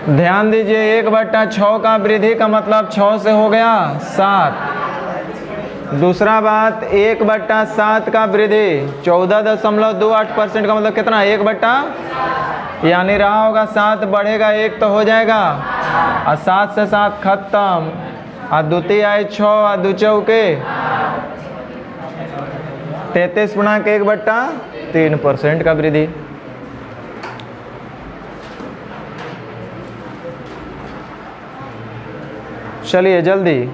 ध्यान दीजिए, 1/6 का वृद्धि का मतलब 6 से हो गया 7। दूसरा बात, 1/7 का वृद्धि 14.28% का मतलब कितना? 1/, यानी रहा होगा 7, बढ़ेगा 1 तो हो जाएगा, और 7 से 7 खत्म, और द्वितीय आए 6, और दो चौके 33.1/3% का वृद्धि। चलिए जल्दी।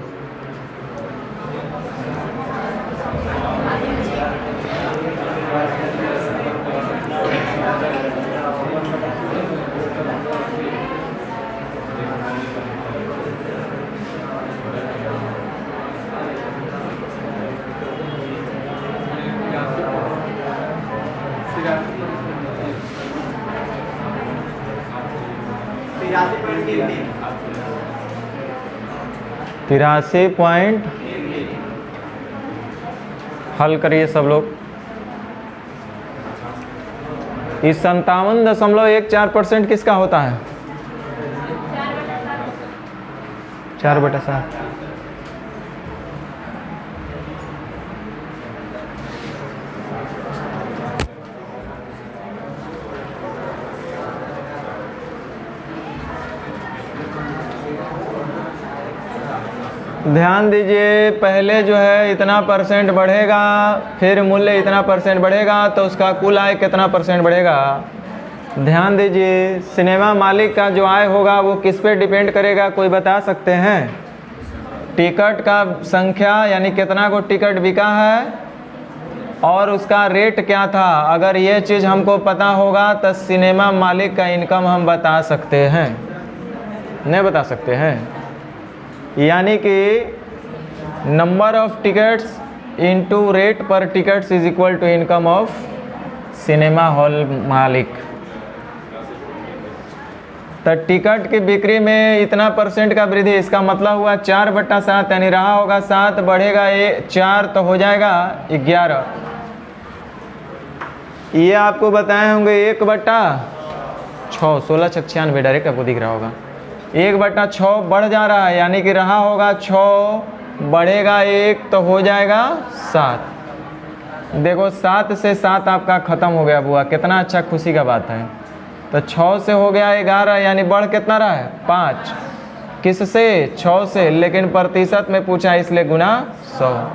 तिरासी पॉइंट, हल करिए सब लोग। इस 57.14% किसका होता है? 4/7। ध्यान दीजिए, पहले जो है इतना परसेंट बढ़ेगा, फिर मूल्य इतना परसेंट बढ़ेगा, तो उसका कुल आय कितना परसेंट बढ़ेगा? ध्यान दीजिए, सिनेमा मालिक का जो आय होगा वो किस पे डिपेंड करेगा, कोई बता सकते हैं? टिकट का संख्या, यानी कितना को टिकट बिका है, और उसका रेट क्या था। अगर ये चीज़ हमको पता होगा तो सिनेमा मालिक का इनकम हम बता सकते हैं, नहीं बता सकते हैं? यानी कि number of tickets into rate पर tickets is equal to income of cinema hall मालिक। तो टिकट की बिक्री में इतना परसेंट का वृद्धि, इसका मतलब हुआ 4/7, यानी रहा होगा 7, बढ़ेगा 4 तो हो जाएगा 11। ये आपको बताए होंगे 1/6, 1696 डायरेक्ट आपको दिख रहा होगा। 1/6 बढ़ जा रहा है, यानी कि रहा होगा 6, बढ़ेगा 1 तो हो जाएगा 7। देखो 7 से 7 आपका ख़त्म हो गया बुआ, कितना अच्छा खुशी का बात है। तो 6 से हो गया 11, यानी बढ़ कितना रहा है? 5। किससे? 6 से, लेकिन प्रतिशत में पूछा इसलिए गुना 100।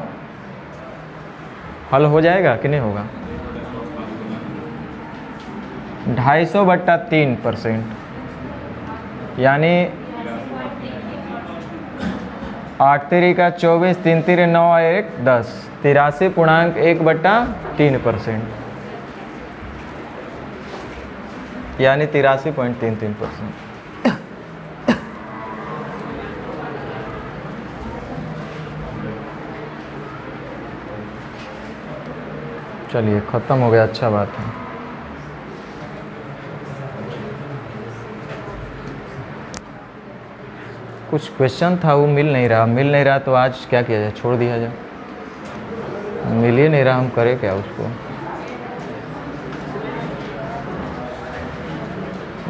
हल हो जाएगा कि नहीं होगा? 250/3%, यानी 8 तिरिका 24, 3 तिरे 9, 1 10, 83.1/3%, यानी 83.33%। चलिए ख़त्म हो गया, अच्छा बात है। कुछ क्वेश्चन था वो मिल नहीं रहा, तो आज क्या किया जाए, छोड़ दिया जाए। मिल ही नहीं रहा, हम करें क्या उसको?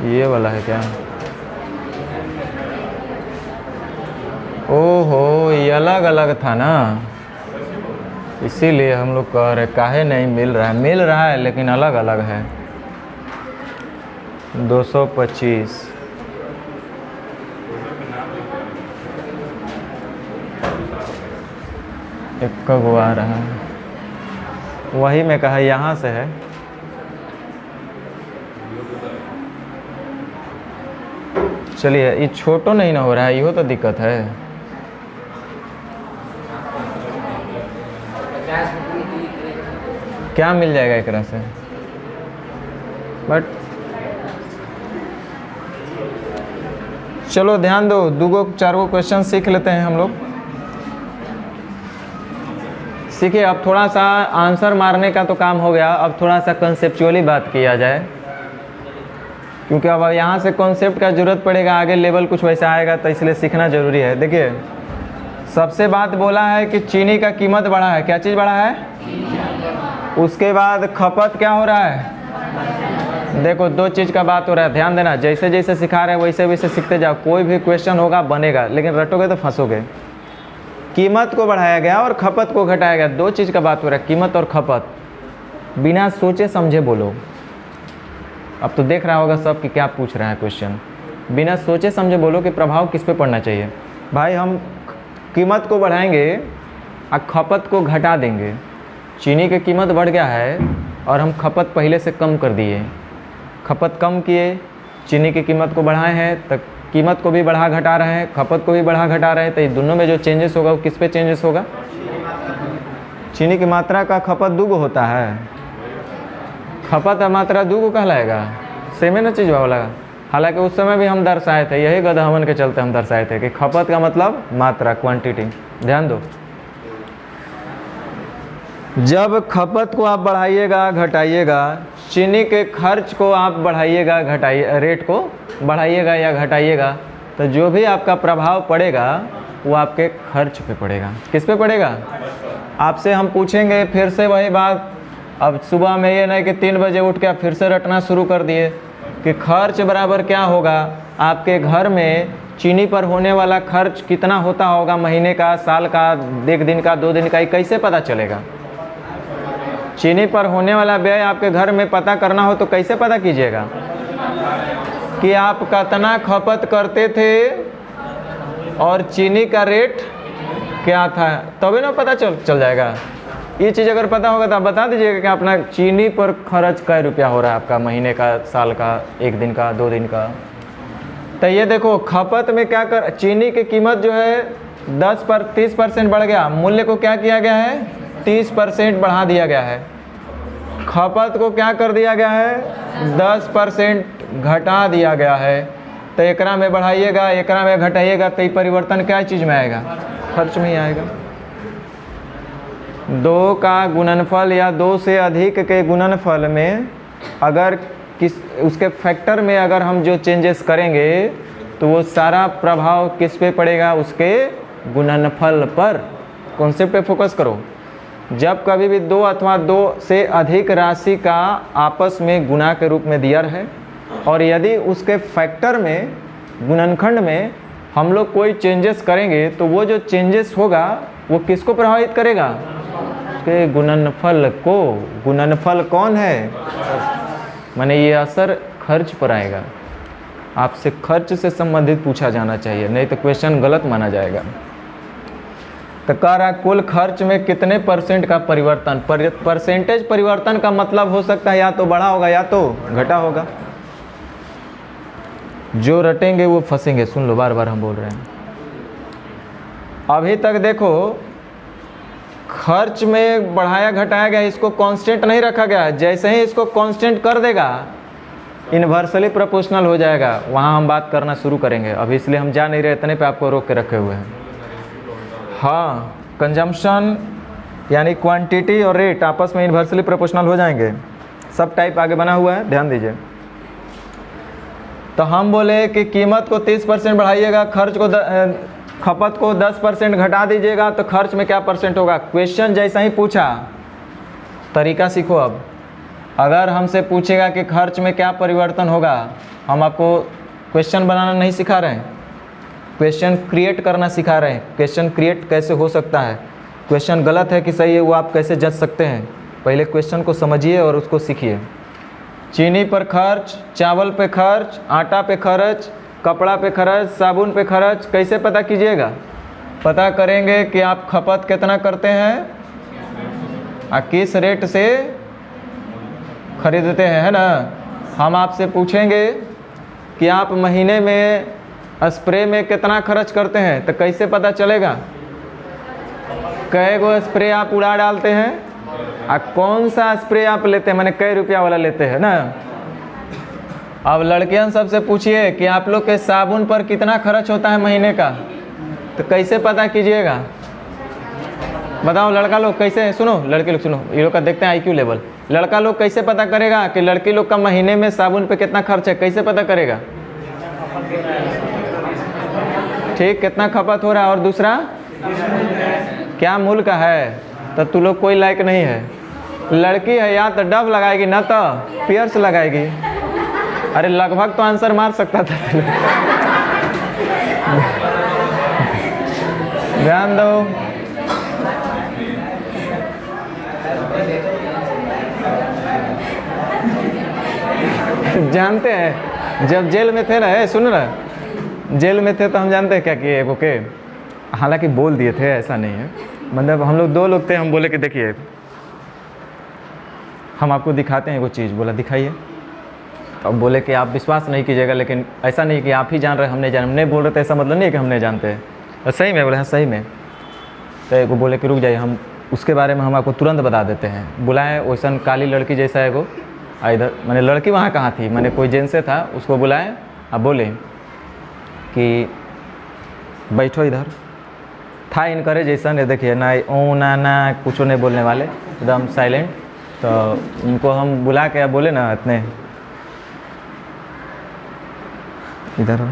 ये वाला है क्या? ओहो, ये अलग अलग था ना, इसीलिए हम लोग कह रहे काहे नहीं मिल रहा है। मिल रहा है लेकिन अलग अलग है। 225 एक को आ रहा है, वही मैं कहा यहाँ से है। चलिए, ये छोटो नहीं ना हो रहा है, इहो तो दिक्कत है। क्या मिल जाएगा एक तरह से, बट चलो ध्यान दो, 2-4 क्वेश्चन सीख लेते हैं हम लोग। सीखिए, अब थोड़ा सा आंसर मारने का तो काम हो गया, अब थोड़ा सा कंसेप्चुअली बात किया जाए, क्योंकि अब यहाँ से कॉन्सेप्ट का ज़रूरत पड़ेगा, आगे लेवल कुछ वैसा आएगा, तो इसलिए सीखना ज़रूरी है। देखिए, सबसे बात बोला है कि चीनी का कीमत बढ़ा है। क्या चीज़ बढ़ा है? उसके बाद खपत क्या हो रहा है? देखो, 2 चीज़ का बात हो रहा है, ध्यान देना। जैसे जैसे सिखा रहे हैं वैसे वैसे सीखते जाओ। कोई भी क्वेश्चन होगा बनेगा, लेकिन रटोगे तो फंसोगे। कीमत को बढ़ाया गया और खपत को घटाया गया, 2 चीज़ का बात हो रहा है, कीमत और खपत। बिना सोचे समझे बोलो। अब तो देख रहा होगा सब कि क्या पूछ रहा है क्वेश्चन। बिना सोचे समझे बोलो कि प्रभाव किस पे पड़ना चाहिए। भाई, हम कीमत को बढ़ाएंगे और खपत को घटा देंगे। चीनी की कीमत बढ़ गया है और हम खपत पहले से कम कर दिए। खपत कम किए, चीनी की कीमत को बढ़ाए हैं, तो कीमत को भी बढ़ा घटा रहे हैं, खपत को भी बढ़ा घटा रहे हैं। तो ये दोनों में जो चेंजेस होगा वो किस पे चेंजेस होगा? चीनी की मात्रा का खपत दुगो होता है, खपत और मात्रा दुगो कहलाएगा। सेम है ना चीज़ वाला। हालांकि उस समय भी हम दर्शाए थे, यही गदहवन के चलते हम दर्शाए थे कि खपत का मतलब मात्रा, क्वांटिटी। ध्यान दो, जब खपत को आप बढ़ाइएगा घटाइएगा, चीनी के खर्च को आप बढ़ाइएगा घटाइए, रेट को बढ़ाइएगा या घटाइएगा, तो जो भी आपका प्रभाव पड़ेगा वो आपके खर्च पे पड़ेगा। किस पे पड़ेगा? आपसे हम पूछेंगे फिर से वही बात। अब सुबह में ये नहीं कि 3 बजे उठ के आप फिर से रटना शुरू कर दिए कि खर्च बराबर क्या होगा। आपके घर में चीनी पर होने वाला खर्च कितना होता होगा, महीने का, साल का, 1 दिन का, 2 दिन का, ये कैसे पता चलेगा? चीनी पर होने वाला व्यय आपके घर में पता करना हो तो कैसे पता कीजिएगा कि आप कितना खपत करते थे और चीनी का रेट क्या था, तभी ना पता चल जाएगा। ये चीज़ अगर पता होगा तो आप बता दीजिएगा कि अपना चीनी पर खर्च कै रुपया हो रहा है आपका, महीने का, साल का, 1 दिन का, 2 दिन का। तो ये देखो, खपत में क्या कर, चीनी की कीमत जो है 30% बढ़ गया, मूल्य को क्या किया गया है? 30% बढ़ा दिया गया है। खपत को क्या कर दिया गया है? 10% घटा दिया गया है। तो एकरा में बढ़ाइएगा, एकरा में घटाइएगा, तो ये परिवर्तन क्या चीज़ में आएगा? खर्च में ही आएगा। 2 का गुणनफल या 2 से अधिक के गुणनफल में अगर उसके फैक्टर में अगर हम जो चेंजेस करेंगे तो वो सारा प्रभाव किस पे पड़ेगा? उसके गुणनफल पर। कॉन्सेप्ट पे फोकस करो। जब कभी भी 2 अथवा 2 से अधिक राशि का आपस में गुणा के रूप में दिया रहे और यदि उसके फैक्टर में, गुणनखंड में हम लोग कोई चेंजेस करेंगे तो वो जो चेंजेस होगा वो किसको प्रभावित करेगा? उसके गुणनफल को। गुणनफल कौन है? माने ये असर खर्च पर आएगा। आपसे खर्च से संबंधित पूछा जाना चाहिए, नहीं तो क्वेश्चन गलत माना जाएगा। तो कह रहा कुल खर्च में कितने % का परिवर्तन। परसेंटेज परिवर्तन का मतलब हो सकता है या तो बढ़ा होगा या तो घटा होगा। जो रटेंगे वो फंसेंगे। सुन लो, बार बार हम बोल रहे हैं। अभी तक देखो, खर्च में बढ़ाया घटाया गया, इसको कांस्टेंट नहीं रखा गया। जैसे ही इसको कांस्टेंट कर देगा, इन्वर्सली प्रोपोर्शनल हो जाएगा। वहाँ हम बात करना शुरू करेंगे। अभी इसलिए हम जा नहीं रहे, इतने पे आपको रोक के रखे हुए हैं। हाँ, कंजम्पशन यानी क्वांटिटी और रेट आपस में इन्वर्सली प्रोपोर्शनल हो जाएंगे। सब टाइप आगे बना हुआ है, ध्यान दीजिए। तो हम बोले कि कीमत को 30% बढ़ाइएगा, खर्च को खपत को 10% घटा दीजिएगा, तो खर्च में क्या % होगा? क्वेश्चन जैसा ही पूछा, तरीका सीखो। अब अगर हमसे पूछेगा कि खर्च में क्या परिवर्तन होगा, हम आपको क्वेश्चन बनाना नहीं सिखा रहे हैं, क्वेश्चन क्रिएट करना सिखा रहे हैं। क्वेश्चन क्रिएट कैसे हो सकता है, क्वेश्चन गलत है कि सही है, वो आप कैसे जज सकते हैं। पहले क्वेश्चन को समझिए और उसको सीखिए। चीनी पर खर्च, चावल पे खर्च, आटा पे खर्च, कपड़ा पे खर्च, साबुन पे खर्च, कैसे पता कीजिएगा? पता करेंगे कि आप खपत कितना करते हैं और किस रेट से खरीदते हैं, है ना। हम आपसे पूछेंगे कि आप महीने में स्प्रे में कितना खर्च करते हैं, तो कैसे पता चलेगा? कै गो स्प्रे आप उड़ा डालते हैं और कौन सा स्प्रे आप लेते हैं, माने कै रुपया वाला लेते हैं ना। अब लड़कियां सबसे पूछिए कि आप लोग के साबुन पर कितना खर्च होता है महीने का, तो कैसे पता कीजिएगा? बताओ लड़का लोग कैसे, सुनो लड़के लोग सुनो, ये लोग का देखते हैं आईक्यू लेवल। लड़का लोग कैसे पता करेगा कि लड़की लोग का महीने में साबुन पे कितना खर्च है, कैसे पता करेगा? ठीक, कितना खपत हो रहा है, और दूसरा क्या मूल्य का है, तो तू लोग कोई लायक नहीं है। लड़की है या तो डब लगाएगी ना तो पियर्स लगाएगी। अरे लगभग तो आंसर मार सकता था। ध्यान दो, जानते हैं जब जेल में थे ना, सुन रहा, जेल में थे तो हम जानते हैं क्या किए ओके, हालांकि बोल दिए थे, ऐसा नहीं है, मतलब हम लोग 2 लोग थे, हम बोले कि देखिए हम आपको दिखाते हैं वो चीज़, बोला दिखाइए। अब बोले कि आप विश्वास नहीं कीजिएगा, लेकिन ऐसा नहीं कि आप ही जान रहे हम नहीं जान, हम नहीं बोल रहे थे, ऐसा मतलब नहीं कि हम नहीं जानते हैं। और सही में बोले हाँ सही में, तो वो बोले कि रुक जाइए, हम उसके बारे में हम आपको तुरंत बता देते हैं। बुलाएं वैसा काली लड़की जैसा है वो, इधर मैंने लड़की वहाँ कहाँ थी, मैंने कोई जेंट्स से था, उसको बुलाएं। अब बोले कि बैठो इधर, था इनकरे जैसा नहीं, देखिए ना ओ ना कुछ नहीं बोलने वाले, एकदम साइलेंट। तो उनको हम बुला के बोले ना इतने, इधर हो,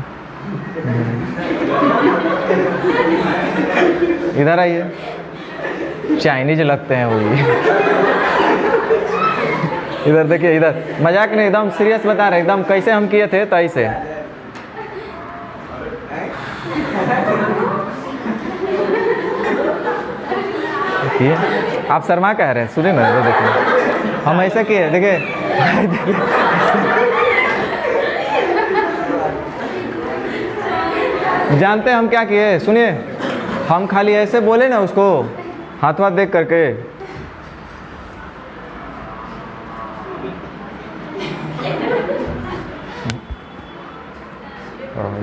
इधर आइए, चाइनीज लगते हैं वही। इधर देखिए, इधर मजाक नहीं, एकदम सीरियस बता रहे, एकदम कैसे हम किए थे तो ऐसे। देखिए आप शर्मा कह रहे हैं, सुनिए ना, देखिए हम ऐसे किए, देखिए जानते हैं हम क्या किए, सुनिए, हम खाली ऐसे बोले ना उसको, हाथ वाथ देख करके,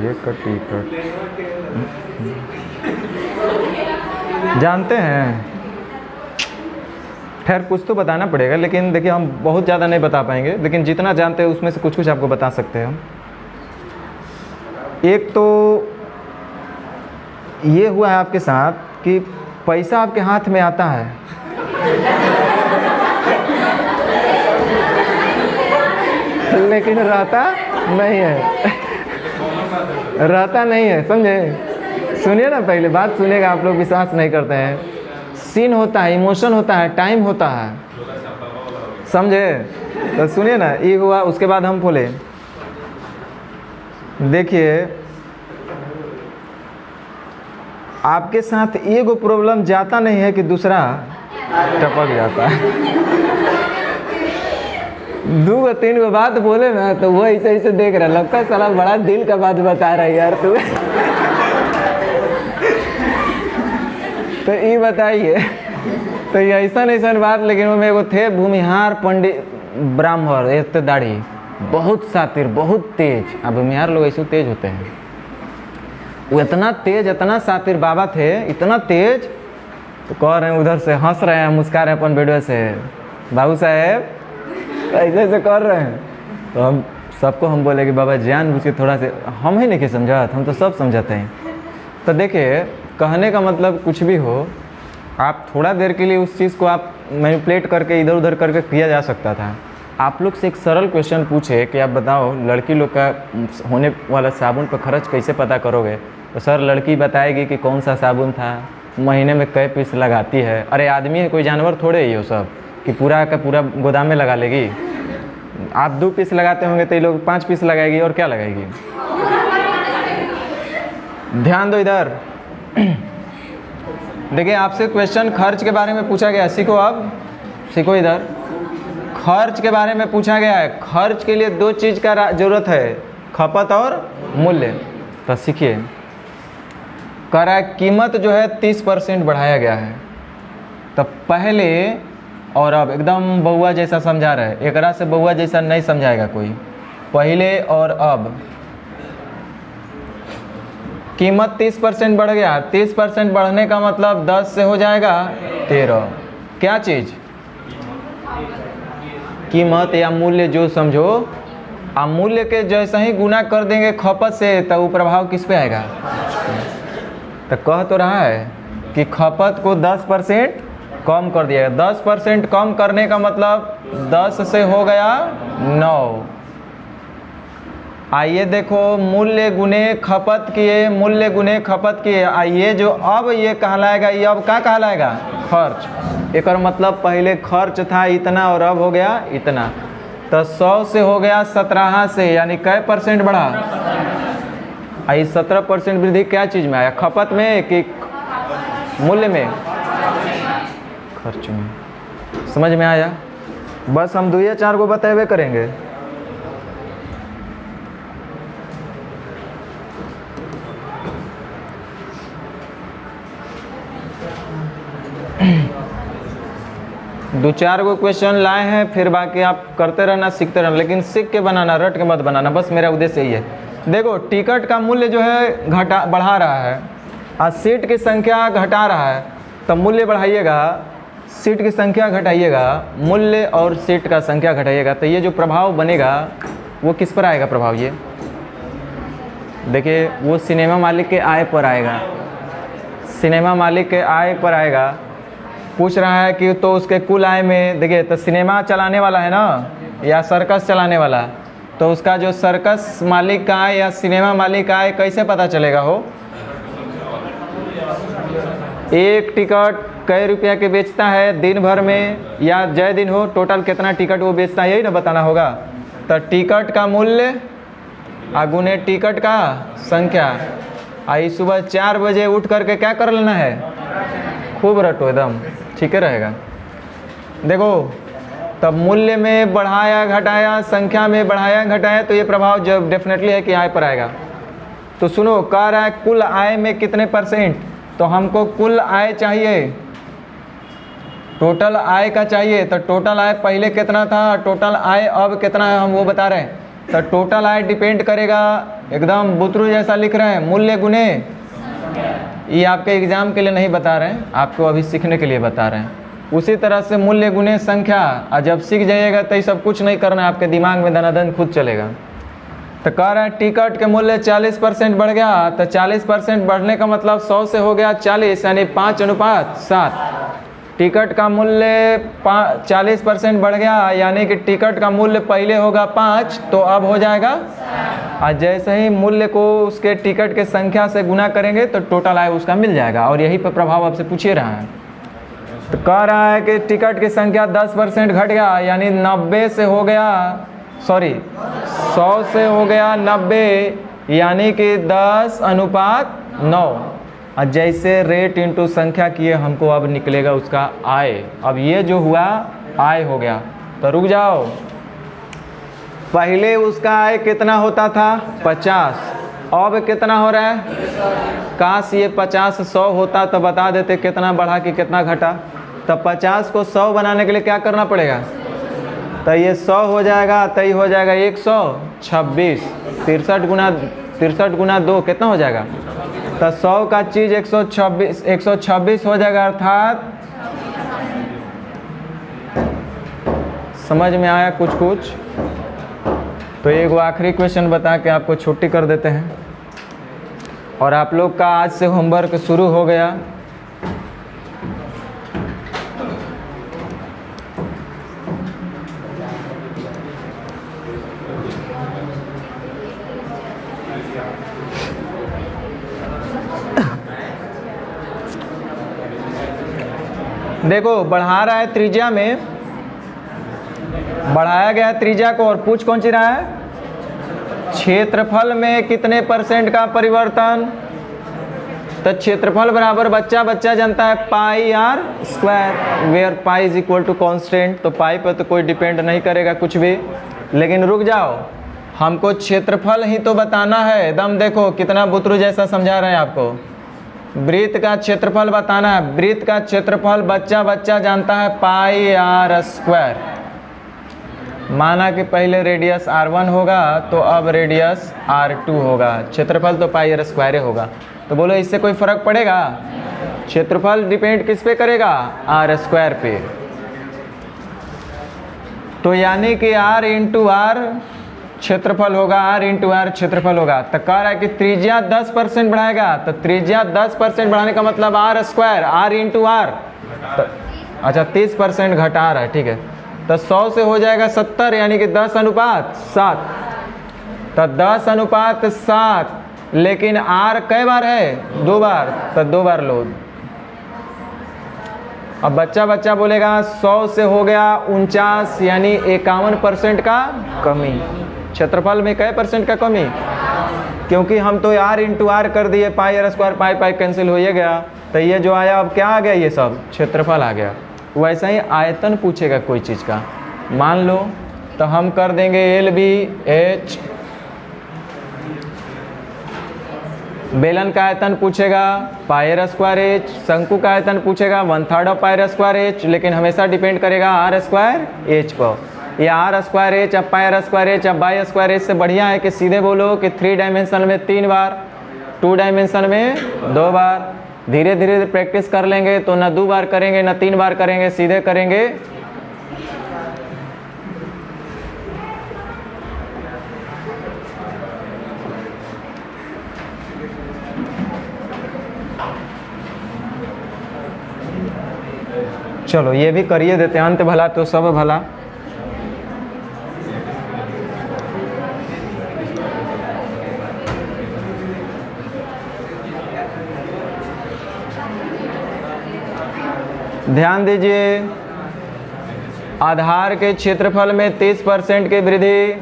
ये कटी कट, जानते हैं, खैर कुछ तो बताना पड़ेगा, लेकिन देखिए हम बहुत ज़्यादा नहीं बता पाएंगे, लेकिन जितना जानते हैं उसमें से कुछ कुछ आपको बता सकते हैं हम। एक तो ये हुआ है आपके साथ कि पैसा आपके हाथ में आता है, लेकिन रहता नहीं है, रहता नहीं है, समझे? सुनिए ना, पहले बात सुनिएगा, आप लोग विश्वास नहीं करते हैं। सीन होता है, इमोशन होता है, टाइम होता है, समझे? तो सुनिए ना, ये हुआ, उसके बाद हम बोले देखिए आपके साथ एगो प्रॉब्लम जाता नहीं है कि दूसरा टपक जाता है। 2-3 गो बात बोले ना तो वो ऐसे ऐसे देख रहा, लगता है साला बड़ा दिल का बात बता रहा है यार तू। तो ये बताइए, तो ऐसा बात, लेकिन वो मेरे को थे भूमिहार पंडित ब्राह्मण, एक दाढ़ी, बहुत सातिर, बहुत तेज। अब भूमिहार लोग ऐसे तेज होते हैं, वो इतना तेज, इतना सातिर बाबा थे, इतना तेज, तो कह रहे हैं उधर से, हंस रहे हैं, मुस्कुरा रहे हैं अपन वीडियो से, बाबू साहेब ऐसे ऐसे कर रहे हैं। तो हम सबको हम बोले कि बाबा जानबूझ के थोड़ा से, हम ही नहीं समझाते, हम तो सब समझाते हैं। तो देखिए कहने का मतलब कुछ भी हो, आप थोड़ा देर के लिए उस चीज़ को आप मैनिपुलेट करके इधर उधर करके किया जा सकता था। आप लोग से एक सरल क्वेश्चन पूछे कि आप बताओ लड़की लोग का होने वाला साबुन पर खर्च कैसे पता करोगे, तो सर लड़की बताएगी कि कौन सा साबुन था, महीने में कई पीस लगाती है। अरे आदमी है, कोई जानवर थोड़े ही हो सब कि पूरा का पूरा गोदाम में लगा लेगी। आप 2 पीस लगाते होंगे तो ये लोग 5 पीस लगाएगी, और क्या लगाएगी। ध्यान दो इधर। देखिए आपसे क्वेश्चन खर्च के बारे में पूछा गया, सीखो, अब सीखो इधर। खर्च के बारे में पूछा गया है, खर्च के लिए 2 चीज़ का जरूरत है, खपत और मूल्य। तो सीखिए, कह रहा है कीमत जो है 30% बढ़ाया गया है। तो पहले और अब एकदम बउआ जैसा समझा रहा है, एकरा से बउआ जैसा नहीं समझाएगा कोई। पहले और अब कीमत 30% बढ़ गया। 30% बढ़ने का मतलब 10 से हो जाएगा 13। क्या चीज़? कीमत या मूल्य, जो समझो। आप मूल्य के जैसे ही गुना कर देंगे खपत से, तो वो प्रभाव किस पे आएगा? तो कह तो रहा है कि खपत को 10% कम कर दिया। 10% कम करने का मतलब 10 से हो गया 9। आइए देखो, मूल्य गुने खपत किए, मूल्य गुने खपत किए। आइए जो अब ये कहलाएगा, ये अब क्या कहलाएगा? खर्च। एक मतलब पहले खर्च था इतना और अब हो गया इतना। तो 100 से हो गया 17 से, यानी कै % बढ़ा? आई 17% वृद्धि क्या चीज़ में आया? खपत में कि मूल्य में? खर्च में। समझ में आया? बस हम 2 या 4 को बताए करेंगे। दो चार को क्वेश्चन लाए हैं, फिर बाकी आप करते रहना, सीखते रहना, लेकिन सीख के बनाना, रट के मत बनाना। बस मेरा उद्देश्य यही है। देखो, टिकट का मूल्य जो है बढ़ा रहा है और सीट की संख्या घटा रहा है, तो मूल्य बढ़ाइएगा, सीट की संख्या घटाइएगा, मूल्य और सीट का संख्या घटाइएगा, तो ये जो प्रभाव बनेगा वो किस पर आएगा प्रभाव? ये देखिए, वो सिनेमा मालिक के आय पर आएगा। सिनेमा मालिक के आय पर आएगा। पूछ रहा है कि तो उसके कुल आय में, देखिए, तो सिनेमा चलाने वाला है ना, या सर्कस चलाने वाला, तो उसका जो सर्कस मालिक का आय या सिनेमा मालिक का आय कैसे पता चलेगा? हो, एक टिकट कई रुपया के बेचता है दिन भर में, या जय दिन हो, टोटल कितना टिकट वो बेचता है, यही ना बताना होगा। तो टिकट का मूल्य गुने टिकट का संख्या। आई सुबह 4 बजे उठ करके क्या कर लेना है? खूब रटो, एकदम ठीक है रहेगा। देखो, तब मूल्य में बढ़ाया घटाया, संख्या में बढ़ाया घटाया, तो ये प्रभाव जब डेफिनेटली है कि आय पर आएगा। तो सुनो, कह रहा है कुल आय में कितने %? तो हमको कुल आय चाहिए, टोटल आय का चाहिए। तो टोटल आय पहले कितना था, टोटल आय अब कितना है, हम वो बता रहे हैं। तो टोटल आय डिपेंड करेगा, एकदम बुतरू जैसा लिख रहे हैं, मूल्य गुने, ये आपके एग्जाम के लिए नहीं बता रहे हैं, आपको अभी सीखने के लिए बता रहे हैं। उसी तरह से मूल्य गुने संख्या, और जब सीख जाइएगा तो ये सब कुछ नहीं करना है, आपके दिमाग में धनाधन खुद चलेगा। तो कह रहा है टिकट के मूल्य 40% बढ़ गया। तो 40% बढ़ने का मतलब 100 से हो गया 40, यानी 5:7। टिकट का मूल्य 40% बढ़ गया, यानी कि टिकट का मूल्य पहले होगा 5, तो अब हो जाएगा। और जैसे ही मूल्य को उसके टिकट के संख्या से गुना करेंगे तो टोटल आय उसका मिल जाएगा। और यही पर प्रभाव आपसे पूछिए रहा है। तो कह रहा है कि टिकट की संख्या 10% घट गया, यानी 90 से हो गया, 100 से हो गया 90, यानी कि 10:9। और जैसे रेट इंटू संख्या किए, हमको अब निकलेगा उसका आय। अब ये जो हुआ आय हो गया। तो रुक जाओ, पहले उसका आय कितना होता था? 50, अब कितना हो रहा है? काश ये 50 100 होता तो बता देते कितना बढ़ा कि कितना घटा। तो 50 को 100 बनाने के लिए क्या करना पड़ेगा? तो ये 100 हो जाएगा, तो ये हो जाएगा 126। 63 गुना 2 कितना हो जाएगा? तो 100 का चीज़ 126 हो जाएगा। अर्थात समझ में आया कुछ कुछ? तो एक आखिरी क्वेश्चन बता के आपको छुट्टी कर देते हैं। और आप लोग का आज से होमवर्क शुरू हो गया। देखो, बढ़ा रहा है त्रिज्या में, बढ़ाया गया त्रिज्या को, और पूछ कौन सी रहा है? क्षेत्रफल में कितने % का परिवर्तन? तो क्षेत्रफल बराबर बच्चा बच्चा जानता है πr², where pi is equal to constant. तो पाई पर तो कोई डिपेंड नहीं करेगा कुछ भी। लेकिन रुक जाओ, हमको क्षेत्रफल ही तो बताना है। एकदम देखो कितना बुतरू जैसा समझा रहे हैं आपको। वृत्त का क्षेत्रफल बताना है। वृत्त का क्षेत्रफल बच्चा बच्चा जानता है πr²। माना कि पहले रेडियस r1 होगा तो अब रेडियस r2 होगा, क्षेत्रफल तो पाई r स्क्वायर होगा। तो बोलो इससे कोई फर्क पड़ेगा? क्षेत्रफल डिपेंड किस पे करेगा? r स्क्वायर पे। तो यानी कि r इंटू आर क्षेत्रफल होगा, r इंटू आर क्षेत्रफल होगा। तो कह रहा है कि त्रिज्या 10% बढ़ाएगा, तो त्रिज्या 10% बढ़ाने का मतलब r square, r into r. अच्छा 30% घटा रहा है, ठीक है। तो 100 से हो जाएगा 70, यानी कि 10:7। तो 10:7, लेकिन r कई बार है? 2 बार, तो 2 बार लो। अब बच्चा बच्चा बोलेगा 100 से हो गया 49, यानी 51% का कमी। क्षेत्रफल में कै % का कमी? क्योंकि हम तो r इंटू आर कर दिए, पाई r स्क्वायर, पाई पाई कैंसिल हो ही गया। तो ये जो आया अब क्या आ गया? ये सब क्षेत्रफल आ गया। वैसा ही आयतन पूछेगा कोई चीज़ का, मान लो तो हम कर देंगे LBH। बेलन का आयतन पूछेगा पाई r स्क्वायर h, शंकु का आयतन पूछेगा 1/3 of pi r square h, लेकिन हमेशा डिपेंड करेगा r स्क्वायर h पर। या r स्क्वायर h अब पाई r स्क्वायर h अब बाई स्क्वायर h से बढ़िया है कि सीधे बोलो कि 3 डायमेंशन में 3 बार, 2 डायमेंशन में 2 बार। धीरे धीरे प्रैक्टिस कर लेंगे तो ना 2 बार करेंगे ना 3 बार करेंगे, सीधे करेंगे। चलो ये भी करिए देते, अंत भला तो सब भला। ध्यान दीजिए, आधार के क्षेत्रफल में 30% की वृद्धि,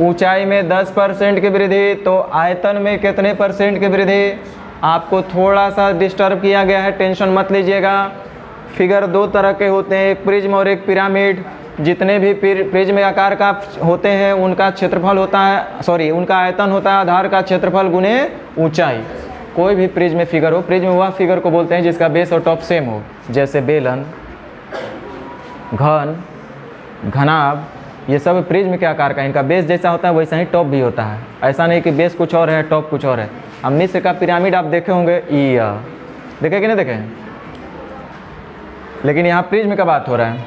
ऊंचाई में 10% की वृद्धि, तो आयतन में कितने % की वृद्धि? आपको थोड़ा सा डिस्टर्ब किया गया है, टेंशन मत लीजिएगा। फिगर 2 तरह के होते हैं, एक प्रिज्म और एक पिरामिड। जितने भी प्रिज्म आकार का होते हैं उनका क्षेत्रफल होता है, सॉरी उनका आयतन होता है आधार का क्षेत्रफल गुने ऊंचाई। कोई भी प्रिज्म फिगर हो, प्रिज्म वह फिगर को बोलते हैं जिसका बेस और टॉप सेम हो, जैसे बेलन, घन, घनाभ, ये सब प्रिज्म के आकार का। इनका बेस जैसा होता है वैसा ही टॉप भी होता है। ऐसा नहीं कि बेस कुछ और है टॉप कुछ और है। अब मिस्र का पिरामिड आप देखे होंगे, देखे कि नहीं देखे? लेकिन यहाँ प्रिज्म का बात हो रहा है।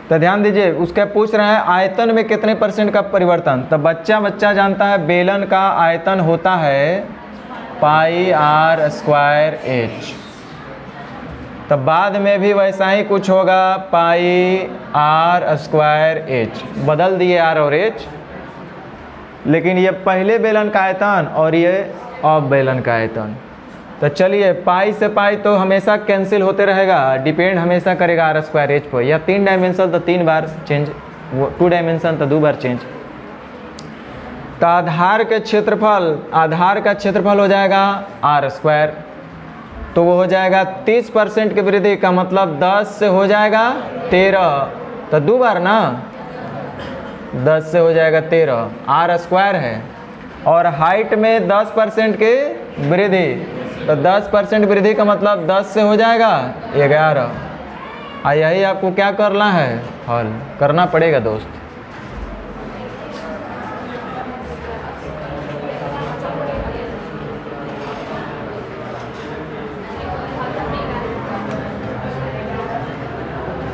तो ध्यान दीजिए, उसका पूछ रहा है आयतन में कितने % का परिवर्तन। तो बच्चा जानता है बेलन का आयतन होता है पाई r स्क्वायर h। तो बाद में भी वैसा ही कुछ होगा, पाई r स्क्वायर h। बदल दिए r और h, लेकिन ये पहले बेलन का आयतन और ये अब बेलन का आयतन। तो चलिए पाई से पाई तो हमेशा कैंसिल होते रहेगा, डिपेंड हमेशा करेगा r स्क्वायर h पर। या 3 डायमेंशन तो 3 बार चेंज, 2 डायमेंशन तो 2 बार चेंज। तो आधार का क्षेत्रफल हो जाएगा r स्क्वायर, तो वो हो जाएगा 30% की वृद्धि का मतलब 10 से हो जाएगा 13, तो 2 बार ना, 10 से हो जाएगा 13, r स्क्वायर है। और हाइट में 10% की वृद्धि, तो 10% वृद्धि का मतलब 10 से हो जाएगा 11। यही आपको क्या करना है? हल करना पड़ेगा दोस्त।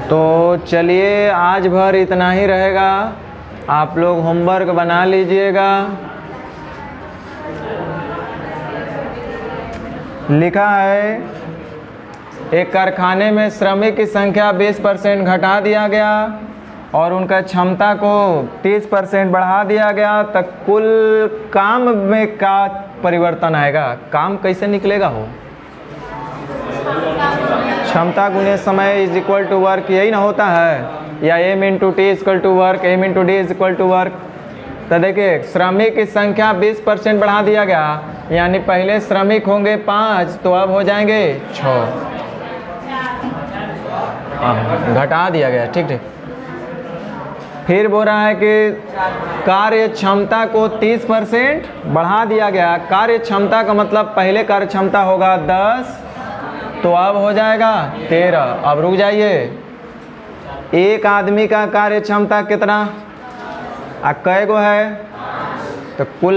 तो चलिए आज भर इतना ही रहेगा, आप लोग होमवर्क बना लीजिएगा। लिखा है एक कारखाने में श्रमिक की संख्या 20% घटा दिया गया और उनका क्षमता को 30% बढ़ा दिया गया, तक कुल काम में क्या परिवर्तन आएगा? काम कैसे निकलेगा हो? क्षमता गुने समय इज इक्वल टू वर्क, यही ना होता है, या m into T equal to work, m into D is equal to work. तो देखिए श्रमिक की संख्या 20% बढ़ा दिया गया, यानी पहले श्रमिक होंगे 5 तो अब हो जाएंगे 6, घटा दिया गया, ठीक ठीक। फिर बोल रहा है कि कार्य क्षमता को 30% बढ़ा दिया गया। कार्य क्षमता का मतलब पहले कार्य क्षमता होगा 10 तो अब हो जाएगा 13। अब रुक जाइए, एक आदमी का कार्य क्षमता कितना? कै गो है? तो कुल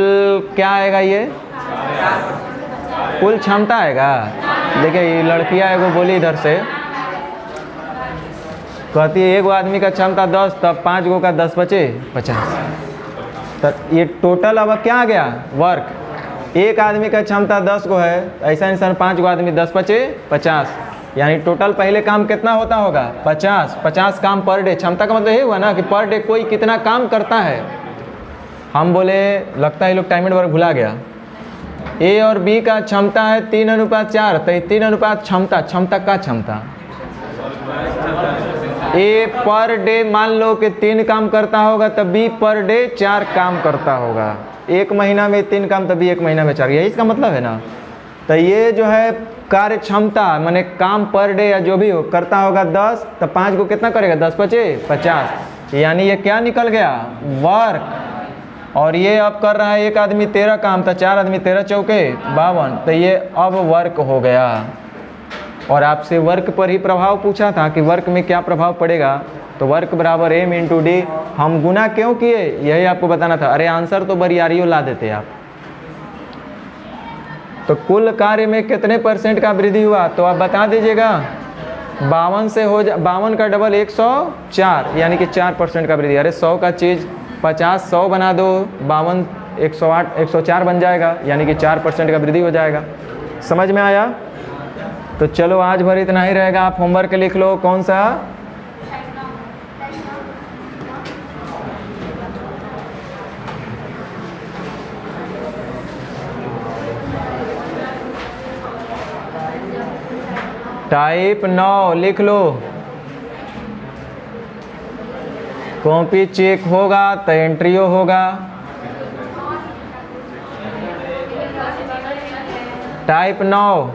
क्या आएगा ये? कुल क्षमता आएगा। देखिए ये लड़कियाँ एगो बोली इधर से, कहती है एगो आदमी का क्षमता 10, तब 5 गो का 10 बचे 50। तो ये टोटल अब क्या आ गया? वर्क। एक आदमी का क्षमता 10 गो है, ऐसा इंसान 5 गो आदमी 10 बचे 50, यानी टोटल पहले काम कितना होता होगा? 50 काम पर डे। क्षमता का मतलब ये हुआ ना कि पर डे कोई कितना काम करता है। हम बोले लगता है लोग टाइम वर्क भुला गया। ए और बी का क्षमता है 3:4, तो 3 क्षमता का क्षमता ए पर डे मान लो कि 3 काम करता होगा, तब बी पर डे 4 काम करता होगा। 1 महीना में 3 काम, तभी 1 महीना में 4, यही इसका मतलब है ना। तो ये जो है कार्य क्षमता माने काम पर डे या जो भी हो करता होगा 10, तो 5 को कितना करेगा? 10 बचे 50, यानी ये क्या निकल गया? वर्क। और ये अब कर रहा है एक आदमी 13 काम, तो 4 आदमी 13 चौके 52, तो ये अब वर्क हो गया। और आपसे वर्क पर ही प्रभाव पूछा था कि वर्क में क्या प्रभाव पड़ेगा, तो वर्क बराबर m × d। हम गुना क्यों किए यही आपको बताना था। अरे आंसर तो बरियारियों ला देते आप। तो कुल कार्य में कितने % का वृद्धि हुआ, तो आप बता दीजिएगा। 52 से हो 52 का डबल 104, यानी कि 4% का वृद्धि। अरे 100 का चीज़ 50 100 बना दो, 52 108 104 बन जाएगा, यानी कि 4% का वृद्धि हो जाएगा। समझ में आया? तो चलो आज भर इतना ही रहेगा। आप होमवर्क लिख लो। कौन सा? टाइप 9 लिख लो। कॉपी चेक होगा तो एंट्रियो होगा। टाइप 9